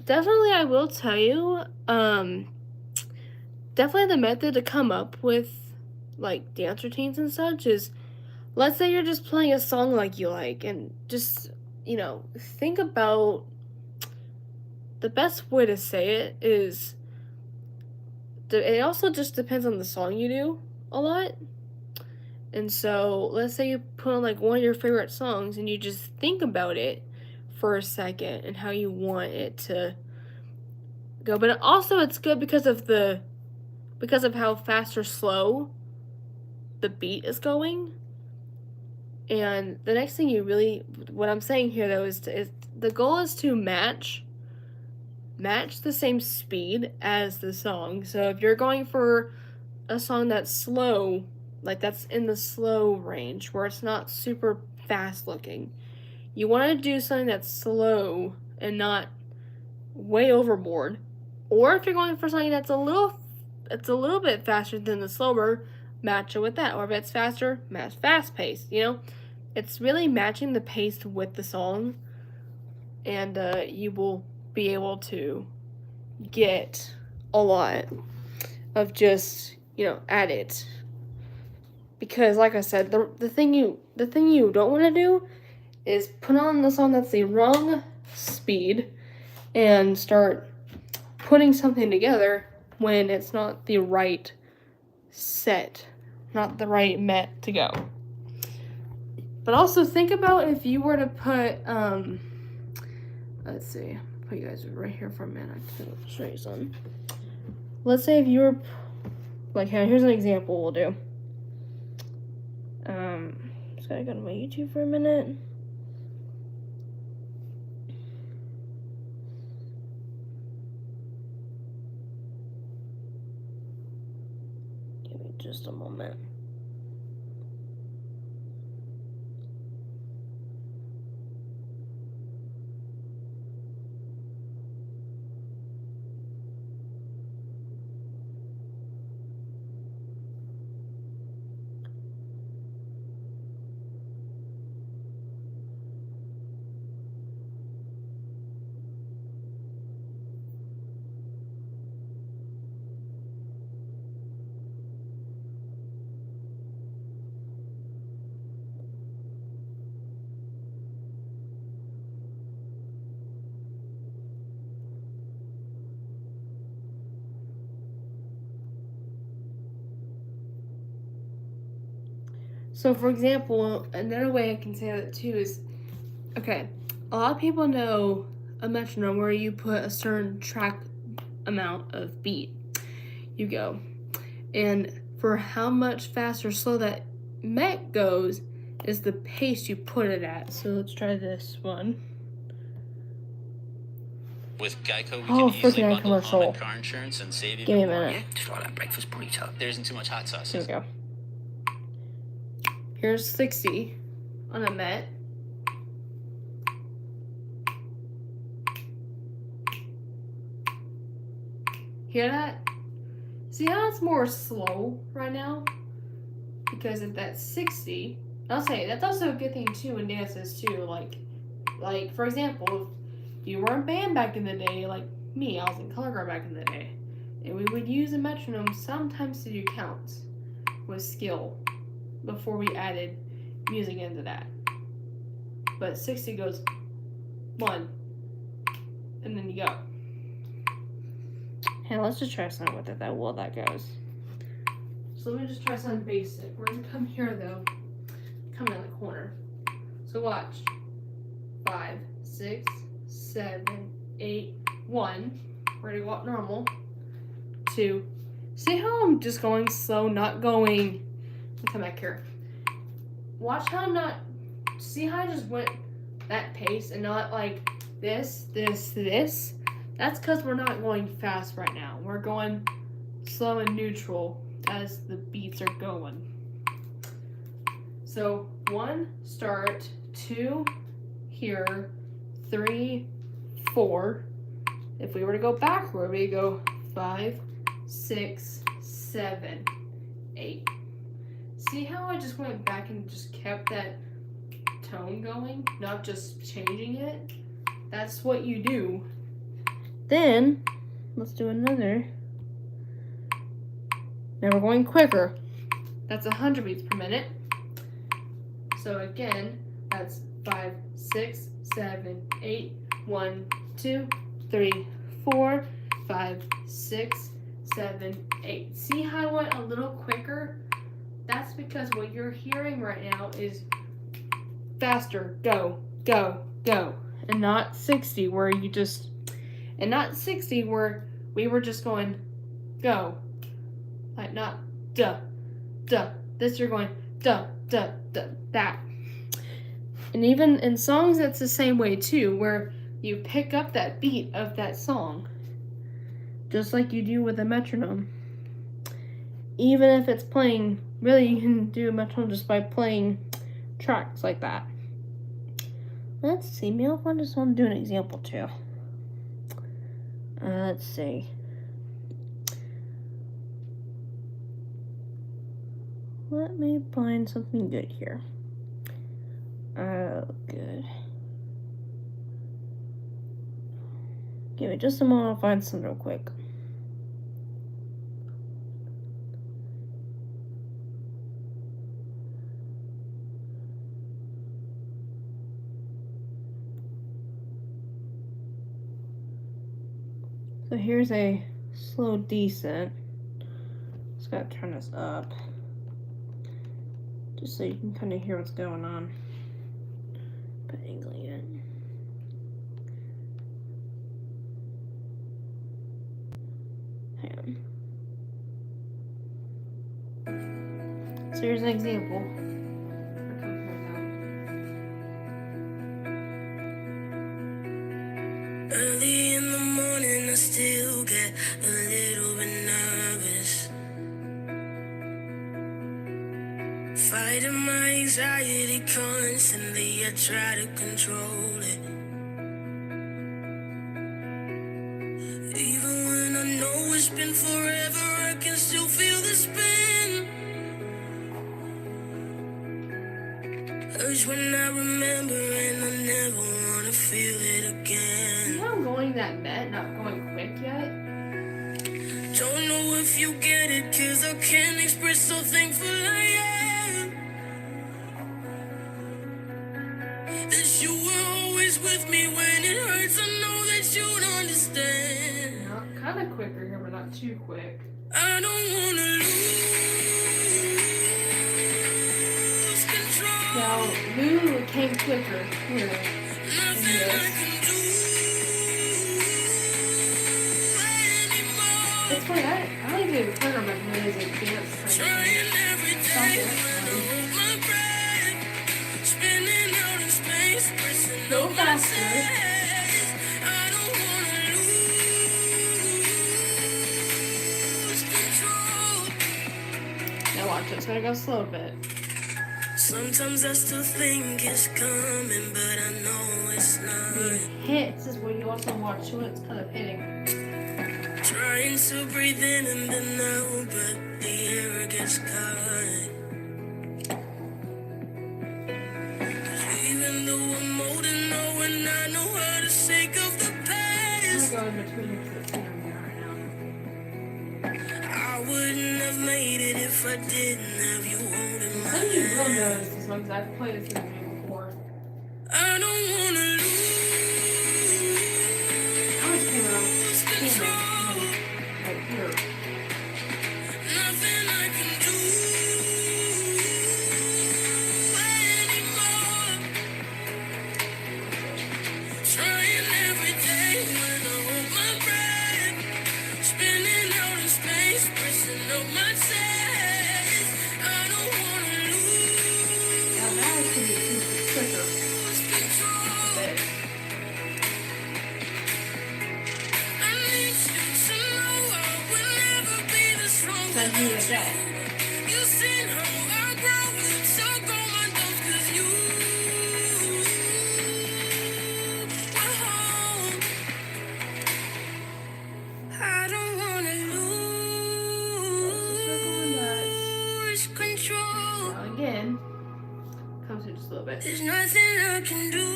definitely I will tell you, definitely the method to come up with, dance routines and such is, let's say you're just playing a song like you like, and just, think about, the best way to say it is, it also just depends on the song you do a lot. And so, let's say you put on, one of your favorite songs, and you just think about it for a second and how you want it to go. But also, it's good because of how fast or slow the beat is going. And the next thing what I'm saying here though is the goal is to match the same speed as the song. So if you're going for a song that's slow, that's in the slow range where it's not super fast looking, you want to do something that's slow and not way overboard. Or if you're going for something that's a little bit faster than the slower, match it with that. Or if it's faster, match fast pace. It's really matching the pace with the song, and you will be able to get a lot of just at it. Because like I said, the thing you don't want to do is put on the song that's the wrong speed and start putting something together when it's not the right set, not the right met to go. But also think about if you were to put, let's see, put you guys right here for a minute. I can show you something. Let's say if you were, like, here's an example we'll do. Just gotta go to my YouTube for a minute. Give me just a moment. So, for example, another way I can say that too is, okay, a lot of people know a metronome where you put a certain track amount of beat you go. And for how much fast or slow that met goes is the pace you put it at. So let's try this one. With Geico, we Oh, can easily freaking bundle home commercial. and car insurance and save Give me a even more. minute. Just like that breakfast burrito. There isn't too much hot sauce. Here we go. Here's 60 on a met. Hear that? See how it's more slow right now? Because if that's 60, I'll say that's also a good thing too in dances too. Like for example, if you were in band back in the day, like me, I was in color guard back in the day, and we would use a metronome sometimes to do counts with skill before we added music into that. But 60 goes 1, and then you go. Hey, let's just try something with it that goes. So let me just try something basic. We're gonna come here though. Come in the corner. So watch. 5, 6, 7, 8, 1. We're gonna go up normal. 2. See how I'm just going slow, not going. Come back here. Watch how I'm not. See how I just went that pace and not like this, this, this. That's because we're not going fast right now. We're going slow and neutral as the beats are going. So 1, start, 2, here, 3, 4. If we were to go backward, we go 5, 6, 7, 8. See how I just went back and just kept that tone going, not just changing it? That's what you do. Then, let's do another. Now we're going quicker. That's 100 beats per minute. So again, that's 5, 6, 7, 8, 1, 2, 3, 4, 5, 6, 7, 8. See how I went a little quicker? That's because what you're hearing right now is faster, go, go, go. And not 60 where you just, and not 60 where we were just going, go. Like not duh, duh. This you're going duh, duh, duh, that. And even in songs that's the same way too, where you pick up that beat of that song. Just like you do with a metronome. Even if it's playing, really you can do a metronome just by playing tracks like that. Let's see, maybe I just want to do an example too. Let's see. Let me find something good here. Oh, good. Give me just a moment, I'll find some real quick. So here's a slow decent. Just gotta turn this up. Just so you can kind of hear what's going on. But angling it. Hang on. So here's an example. Early in the morning, I still get a little bit nervous. Fighting my anxiety constantly, I try to control it. Even when I know it's been forever, I can still feel the spin. Urge when I remember, and I never wanna feel it again. You know I'm going that net, not going quick yet? Don't know if you get it, 'cause I can't express how thankful I am that you were always with me when it hurts. I know that you'd understand. Not kind of quicker here, but not too quick. I don't wanna lose control. Now, Lou came quicker here. Nothing I can do anymore. It's funny, I don't even turn on my videos and dance. Trying every day when I hold my breath, spinning out in space, pressing Go on my faster. chest. I don't wanna lose control. Now watch it, it's gonna go slow a bit. Sometimes I still think it's coming, but I know it's The not. hits is when you also watch when it's kind of hitting. Trying to breathe in and then out, but the air gets caught. Even though I'm holding on, and I know how to shake off the I'm past, gonna go in between your foot and right now. I wouldn't have made it if I didn't have you holding my Some of you will hand. notice this one because I've played this game before. I don't wanna I was came out lose camera control. right here. Nothing I can do anymore. Trying every day when I hold my breath, spinning out in space, pressing on my chest. I don't wanna Now that is gonna be quicker. lose control. But I need you to know I will never be the strongest. Send me a deck. You seen how I grow, so go my dogs, 'cause you were home. I don't wanna lose control. now again, comes in just a little bit. There's nothing I can do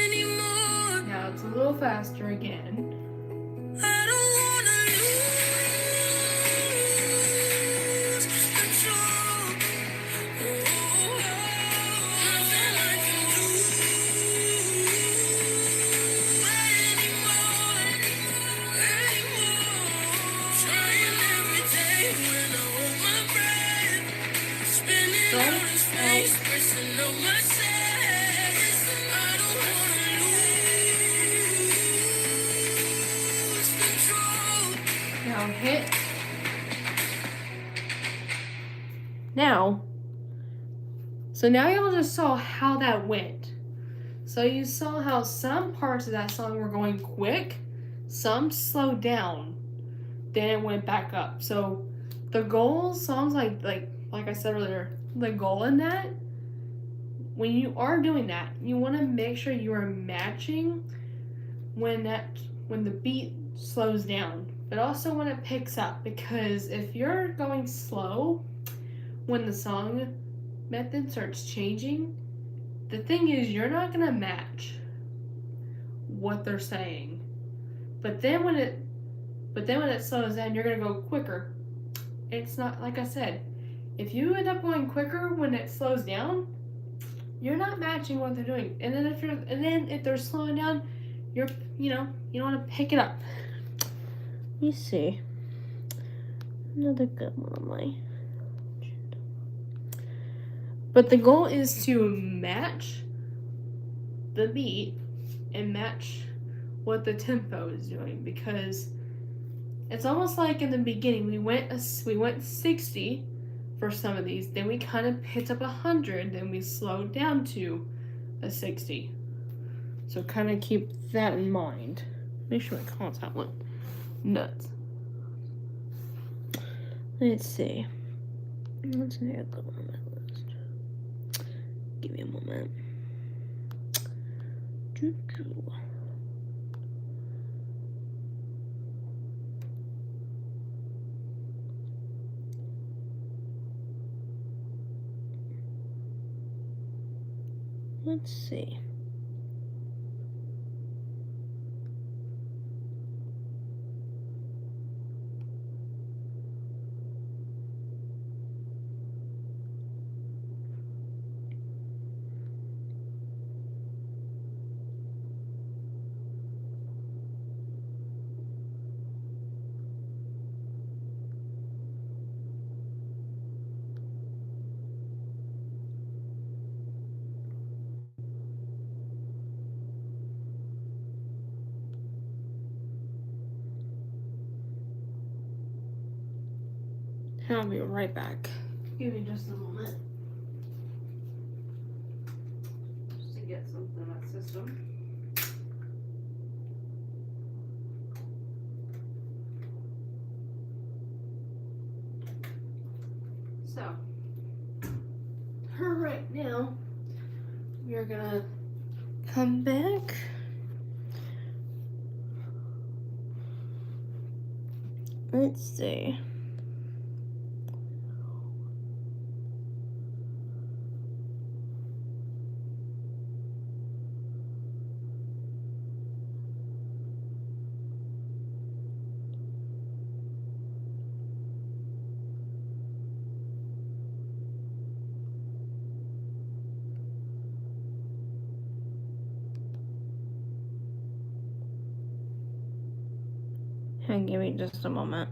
anymore. Now it's a little faster again. I don't wanna lose control. Nothing I can do anymore. Trying every day when I hold my breath, spinning out in space, pressing on my chest. I don't wanna lose control. Now hit. Now. So now y'all just saw how that went. So you saw how some parts of that song were going quick, some slowed down, then it went back up. So the goal songs like I said earlier, the goal in that, when you are doing that, you want to make sure you are matching when the beat slows down, but also when it picks up, because if you're going slow when the song method starts changing, the thing is you're not gonna match what they're saying. But then when it slows down, you're gonna go quicker. It's not, like I said, if you end up going quicker when it slows down, you're not matching what they're doing. And then if they're slowing down, you don't want to pick it up. Let me see. Another good one on my. But the goal is to match the beat and match what the tempo is doing, because it's almost like in the beginning we went 60 for some of these, then we kind of picked up 100, then we slowed down to a 60. So kind of keep that in mind. Make sure my contact went nuts. Let's see. What's next on my list? Give me a moment. Let's see. I'll be right back. Give me just a moment. Just to get something in that system. So, for right now, we are gonna come back. Let's see. And give me just a moment.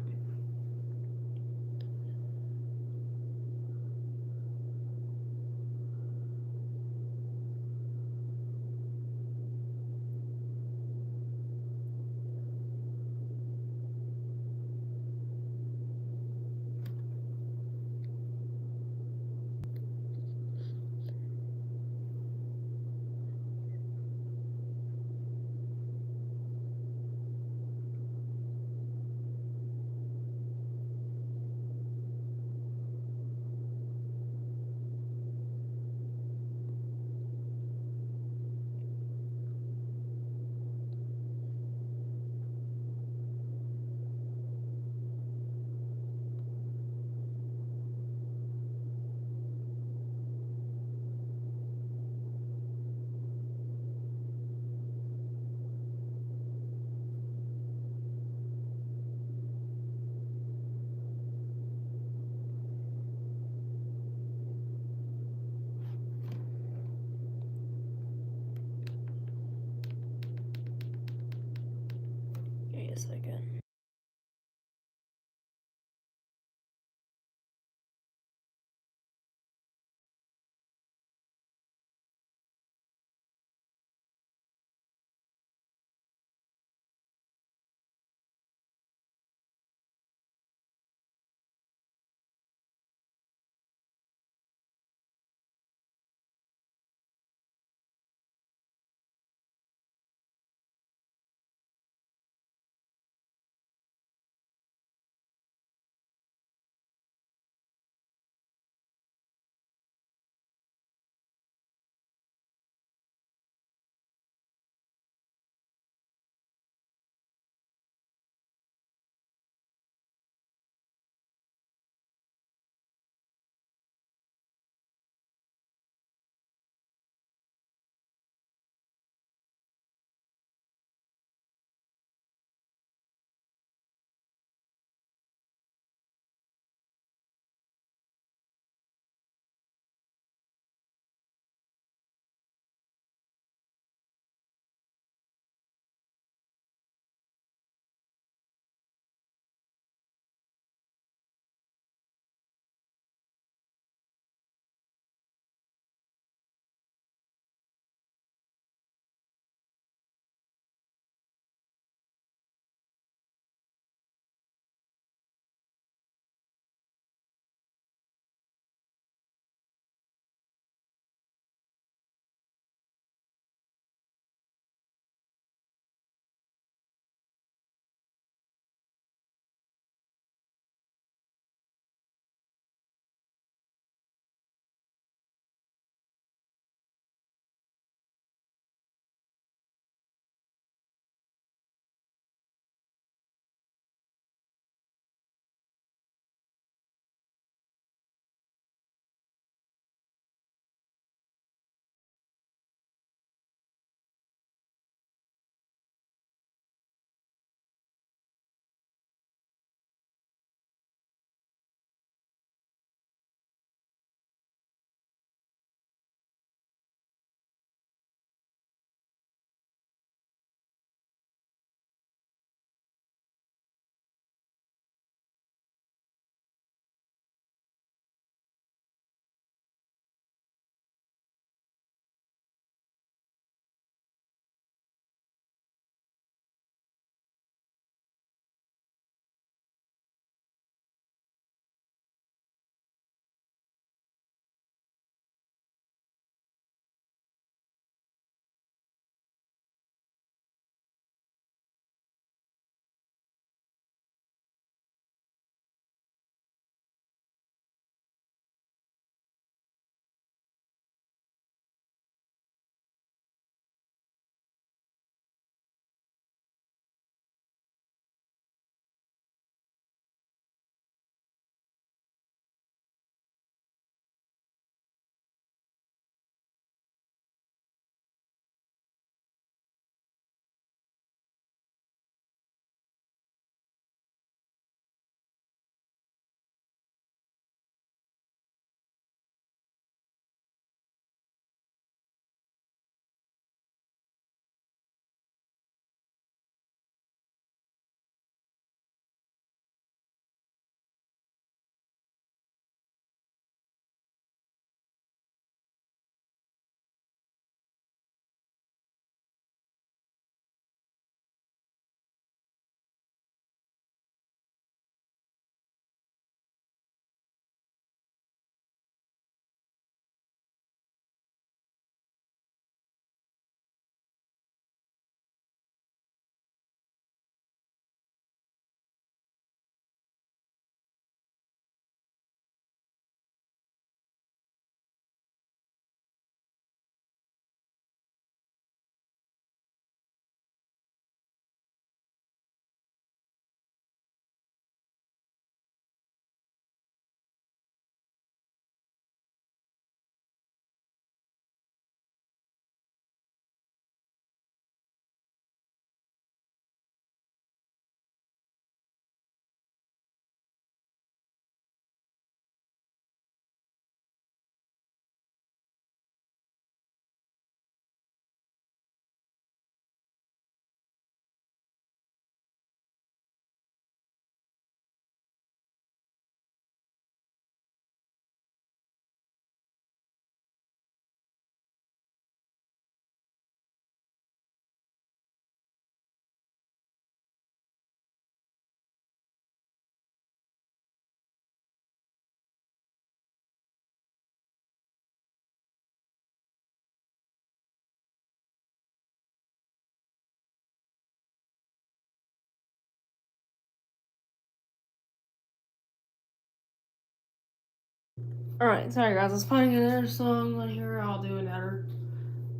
Alright, sorry guys, let's find another song on here. I'll do another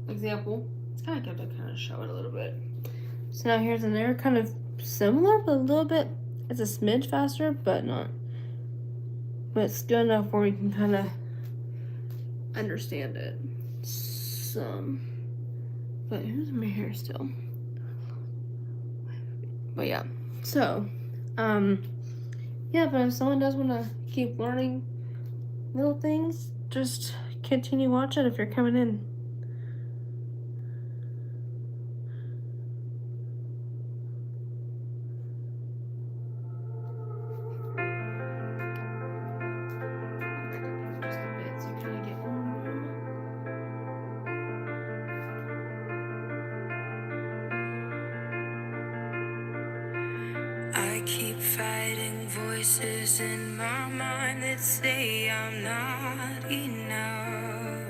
example. It's kind of good to kind of show it a little bit. So now here's another kind of similar, but a little bit, it's a smidge faster, but not. But it's good enough where we can kind of understand it. Some. But who's my hair still? But yeah, so, yeah, but if someone does want to keep learning little things, just continue watching if you're coming in. Just a bit so you kind of get one. I keep fighting voices in my mind that say I'm not enough.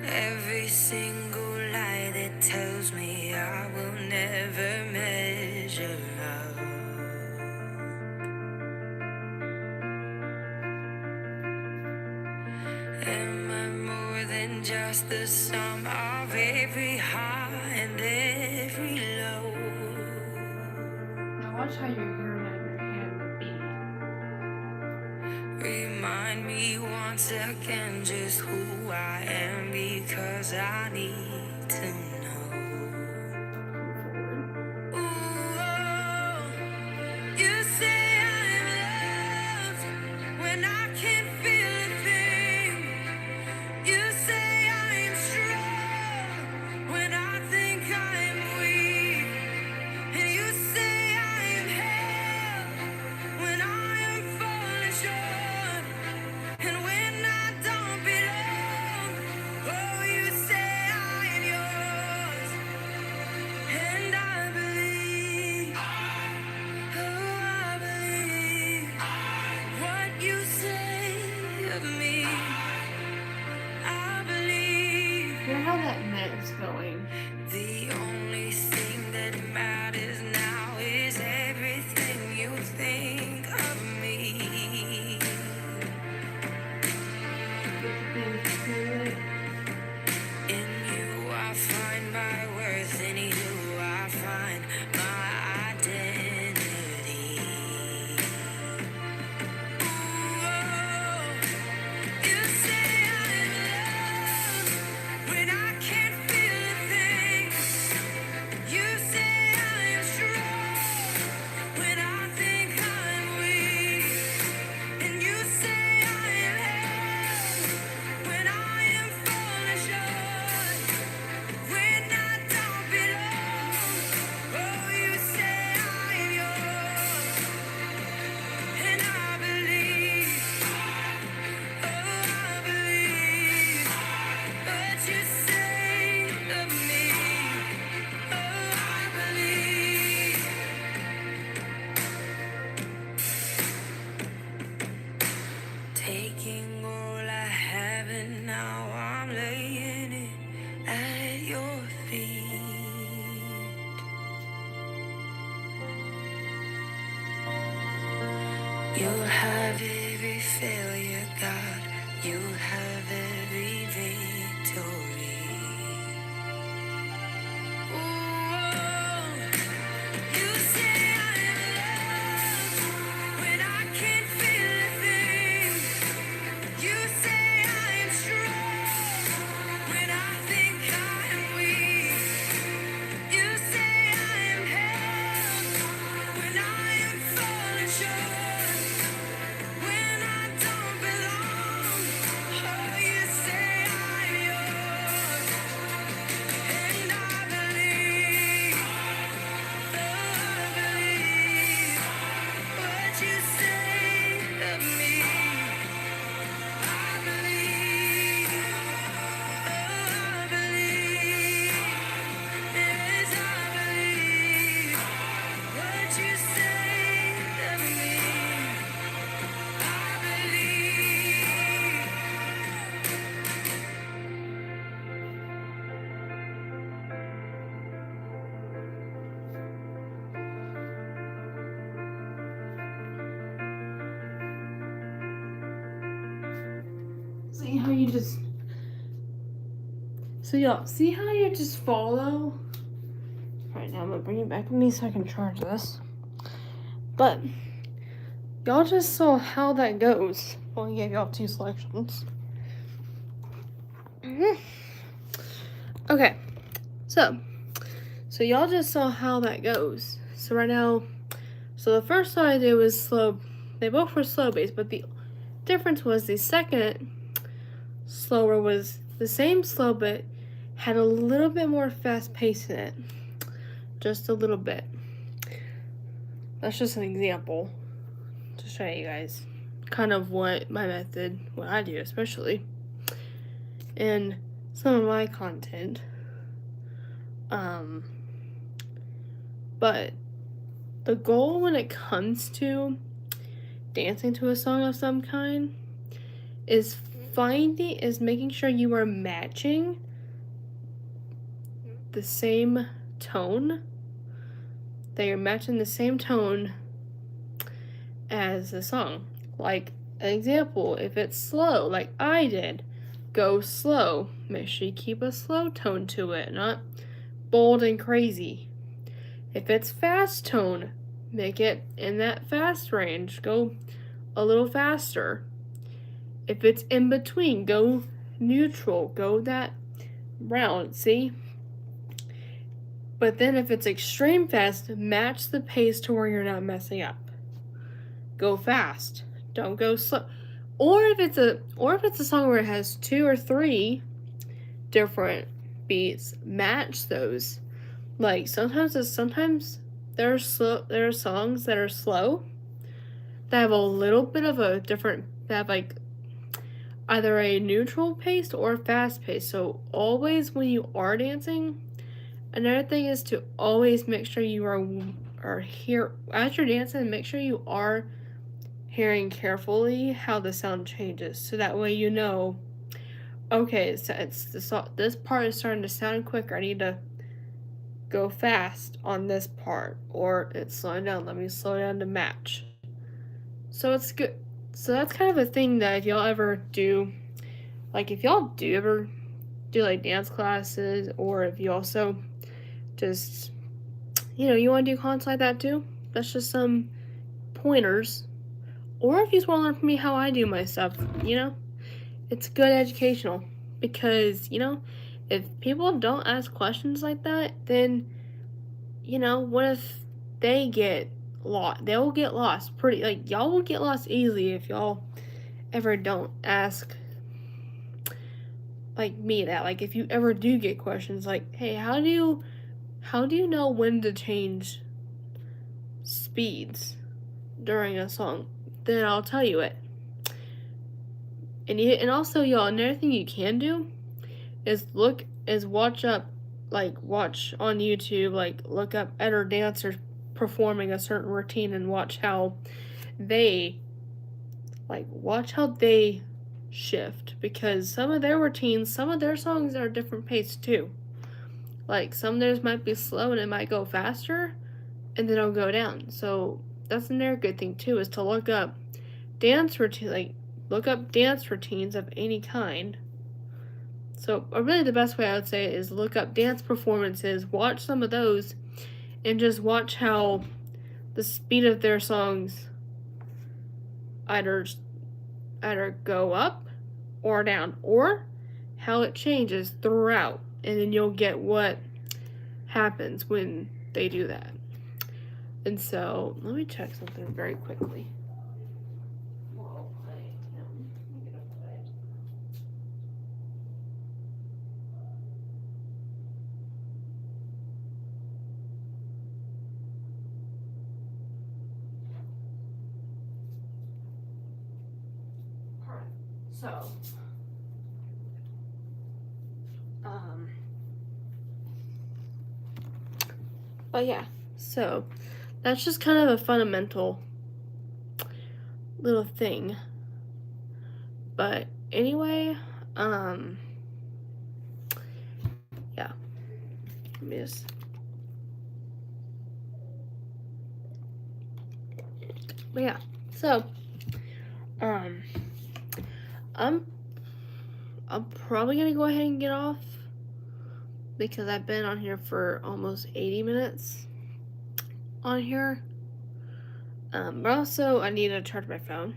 Every single lie that tells me I will never measure up. Am I more than just the sum of every high and every low? Now watch how you're hearing out of your hand the beat. Remind me once again just who I am, because I need to know. Come forward. Ooh, oh, you say I'm loved when I can't feel a thing. You say I'm strong when I think I'm weak. And you say I'm held when I am falling short. And when I don't belong, oh, you say I am yours. And I believe, oh, I believe what you say of me. I believe Hear how that neck's going. the only thing that matters now is everything you think of me. In you I find my worth, in you I find my identity. Ooh, you say I'm loved when I can't feel a thing. You say I am strong when I think I'm weak. And you say I am held when I am falling short. When I don't belong, oh, you say I am yours. And I believe, oh, I believe what you say of me. Oh, I believe. Taking all I have and now I'm laying it at your feet. You'll have every failure, God. You'll have every victory. Ooh, you say I am loved when I can't feel a thing. You say I am strong when I think I am weak. You say I am held when I am falling short. When I don't belong, oh, you say I see how you just. So y'all see how you just follow. Alright, now I'm gonna bring it back with me so I can charge this. But y'all just saw how that goes. Only gave y'all 2 selections. Okay, so y'all just saw how that goes. So right now, so the first song I did was slow. They both were slow bass, but the difference was the second slower was the same slow, but had a little bit more fast pace in it. Just a little bit. That's just an example to show you guys kind of what my method, what I do especially, and some of my content. But the goal when it comes to dancing to a song of some kind is making sure you are matching the same tone, that you're matching the same tone as the song. Like an example, if it's slow, like I did, go slow. Make sure you keep a slow tone to it, not bold and crazy. If it's fast tone, make it in that fast range. Go a little faster. If it's in between, go neutral. Go that round, see? But then if it's extreme fast, match the pace to where you're not messing up. Go fast. Don't go slow. Or if it's a song where it has 2 or 3 different beats, match those. Like sometimes there are songs that are slow that have a little bit of a different, that have like either a neutral pace or a fast pace. So always when you are dancing, another thing is to always make sure you are here as you're dancing. Make sure you are hearing carefully how the sound changes, so that way you know, okay, so this part is starting to sound quicker. I need to go fast on this part, or it's slowing down. Let me slow down to match. So it's good. So that's kind of a thing that if y'all ever do, like if y'all do ever do like dance classes, or if you also just, you want to do content like that too, that's just some pointers. Or if you just want to learn from me how I do my stuff, it's good educational. Because, if people don't ask questions like that, then, what if they get lost? They'll get lost y'all will get lost easily if y'all ever don't ask, like, me that. Like, if you ever do get questions, like, hey, how do you know when to change speeds during a song? Then I'll tell you it. And also, y'all, another thing you can do is watch on YouTube, like look up other dancers performing a certain routine and watch how they shift, because some of their routines, some of their songs are different pace too. Like some of theirs might be slow and it might go faster and then it'll go down. So that's another good thing too, is to look up dance routines of any kind. So really the best way I would say it is look up dance performances, watch some of those, and just watch how the speed of their songs either go up or down, or how it changes throughout, and then you'll get what happens when they do that. And so let me check something very quickly. So, but yeah, so that's just kind of a fundamental little thing. But anyway, yeah, let me just. But yeah, so, I'm probably gonna go ahead and get off because I've been on here for almost 80 minutes on here. But also I need to charge my phone.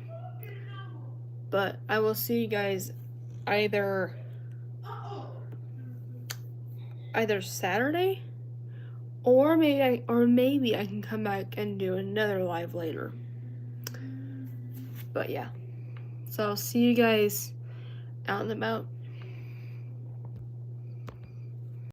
But I will see you guys either Saturday or maybe I can come back and do another live later. But yeah. So I'll see you guys out and about.